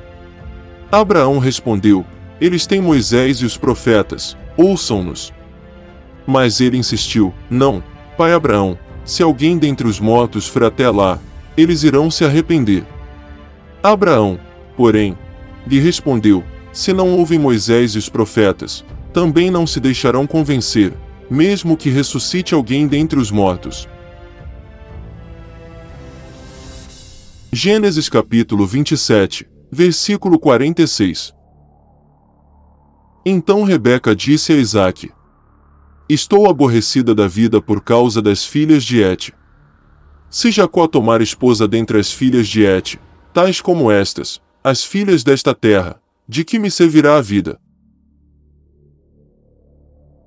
Abraão respondeu: Eles têm Moisés e os profetas, ouçam-nos. Mas ele insistiu: Não, pai Abraão, se alguém dentre os mortos for até lá, eles irão se arrepender. Abraão, porém, lhe respondeu: Se não ouvem Moisés e os profetas, também não se deixarão convencer, mesmo que ressuscite alguém dentre os mortos. Gênesis capítulo 27, versículo 46. Então Rebeca disse a Isaque: Estou aborrecida da vida por causa das filhas de Het. Se Jacó tomar esposa dentre as filhas de Het, tais como estas, as filhas desta terra, de que me servirá a vida?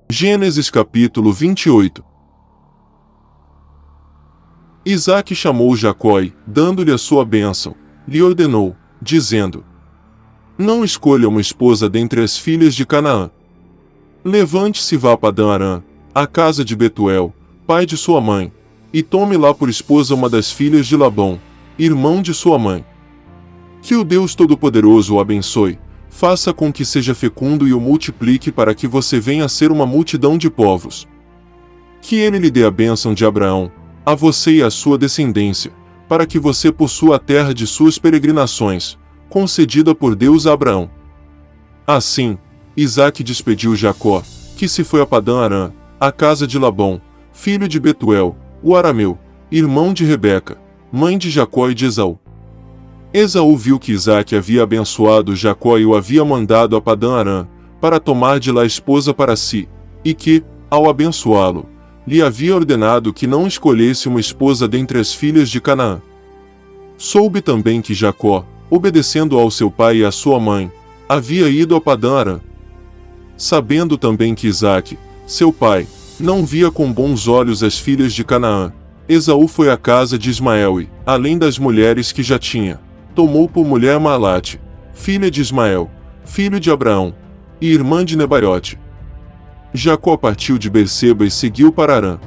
Gênesis capítulo 28. Isaque chamou Jacó e, dando-lhe a sua bênção, lhe ordenou, dizendo: Não escolha uma esposa dentre as filhas de Canaã. Levante-se e vá a Padã-Arã, à casa de Betuel, pai de sua mãe, e tome lá por esposa uma das filhas de Labão, irmão de sua mãe. Que o Deus Todo-Poderoso o abençoe, faça com que seja fecundo e o multiplique para que você venha a ser uma multidão de povos. Que ele lhe dê a bênção de Abraão, a você e à sua descendência, para que você possua a terra de suas peregrinações, concedida por Deus a Abraão. Assim, Isaque despediu Jacó, que se foi a Padã-Arã, à casa de Labão, filho de Betuel, o arameu, irmão de Rebeca, mãe de Jacó e de Esaú. Esaú viu que Isaque havia abençoado Jacó e o havia mandado a Padã-Arã, para tomar de lá esposa para si, e que, ao abençoá-lo, lhe havia ordenado que não escolhesse uma esposa dentre as filhas de Canaã. Soube também que Jacó, obedecendo ao seu pai e à sua mãe, havia ido a Padã-Arã. Sabendo também que Isaque, seu pai, não via com bons olhos as filhas de Canaã, Esaú foi à casa de Ismael e, além das mulheres que já tinha, tomou por mulher Malate, filha de Ismael, filho de Abraão, e irmã de Nebaiote. Jacó partiu de Berseba e seguiu para Arã.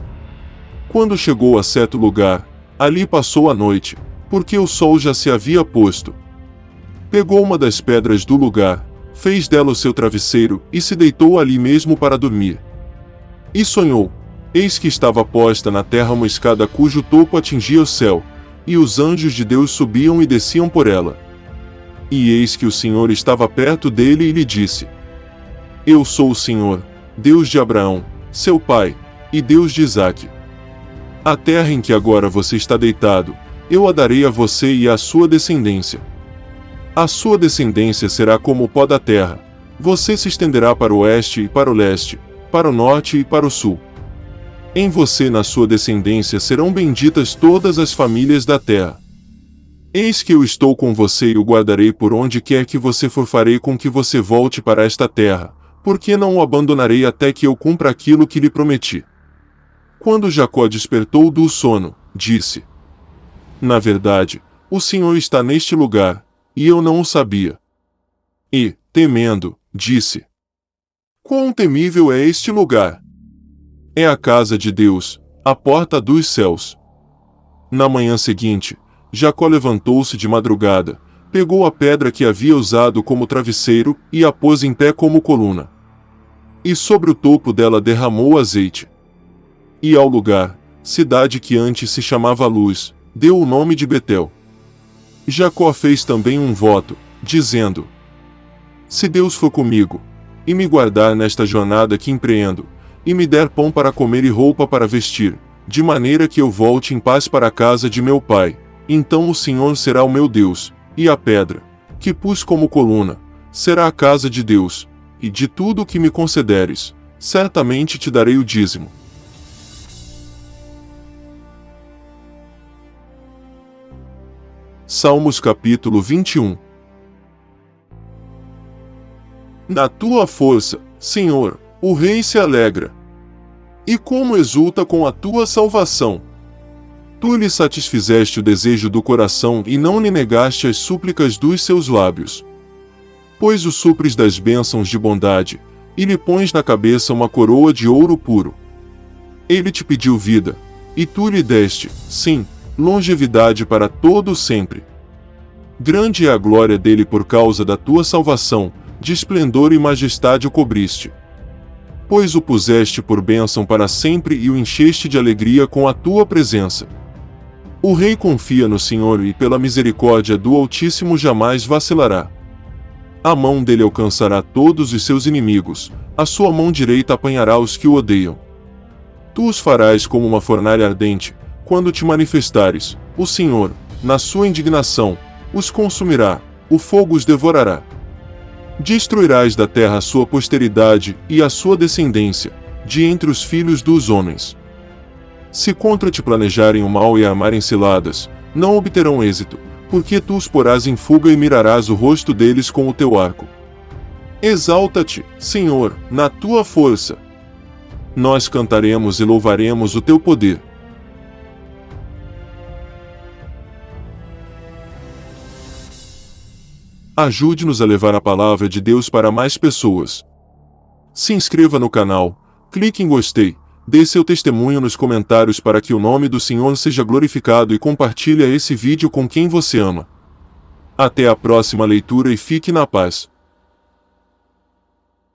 Quando chegou a certo lugar, ali passou a noite, porque o sol já se havia posto. Pegou uma das pedras do lugar, fez dela o seu travesseiro e se deitou ali mesmo para dormir. E sonhou: eis que estava posta na terra uma escada cujo topo atingia o céu, e os anjos de Deus subiam e desciam por ela. E eis que o Senhor estava perto dele e lhe disse: Eu sou o Senhor, Deus de Abraão, seu pai, e Deus de Isaque. A terra em que agora você está deitado, eu a darei a você e à sua descendência. A sua descendência será como o pó da terra, você se estenderá para o oeste e para o leste, para o norte e para o sul. Em você e na sua descendência serão benditas todas as famílias da terra. Eis que eu estou com você e o guardarei por onde quer que você for, farei com que você volte para esta terra, porque não o abandonarei até que eu cumpra aquilo que lhe prometi. Quando Jacó despertou do sono, disse: Na verdade, o Senhor está neste lugar, e eu não o sabia. E, temendo, disse: Quão temível é este lugar! É a casa de Deus, a porta dos céus. Na manhã seguinte, Jacó levantou-se de madrugada, pegou a pedra que havia usado como travesseiro e a pôs em pé como coluna. E sobre o topo dela derramou azeite. E ao lugar, cidade que antes se chamava Luz, deu o nome de Betel. Jacó fez também um voto, dizendo: Se Deus for comigo, e me guardar nesta jornada que empreendo, e me der pão para comer e roupa para vestir, de maneira que eu volte em paz para a casa de meu pai, então o Senhor será o meu Deus, e a pedra, que pus como coluna, será a casa de Deus, e de tudo o que me concederes, certamente te darei o dízimo. Salmos capítulo 21. Na tua força, Senhor, o rei se alegra. E como exulta com a tua salvação! Tu lhe satisfizeste o desejo do coração e não lhe negaste as súplicas dos seus lábios. Pois o supres das bênçãos de bondade, e lhe pões na cabeça uma coroa de ouro puro. Ele te pediu vida, e tu lhe deste, sim, longevidade para todo sempre. Grande é a glória dele por causa da tua salvação, de esplendor e majestade o cobriste. Pois o puseste por bênção para sempre e o encheste de alegria com a tua presença. O rei confia no Senhor e pela misericórdia do Altíssimo jamais vacilará. A mão dele alcançará todos os seus inimigos, a sua mão direita apanhará os que o odeiam. Tu os farás como uma fornalha ardente, quando te manifestares, o Senhor, na sua indignação, os consumirá, o fogo os devorará. Destruirás da terra a sua posteridade e a sua descendência, de entre os filhos dos homens. Se contra ti planejarem o mal e armarem ciladas, não obterão êxito, porque tu os porás em fuga e mirarás o rosto deles com o teu arco. Exalta-te, Senhor, na tua força. Nós cantaremos e louvaremos o teu poder. Ajude-nos a levar a palavra de Deus para mais pessoas. Se inscreva no canal, clique em gostei, dê seu testemunho nos comentários para que o nome do Senhor seja glorificado e compartilhe esse vídeo com quem você ama. Até a próxima leitura e fique na paz.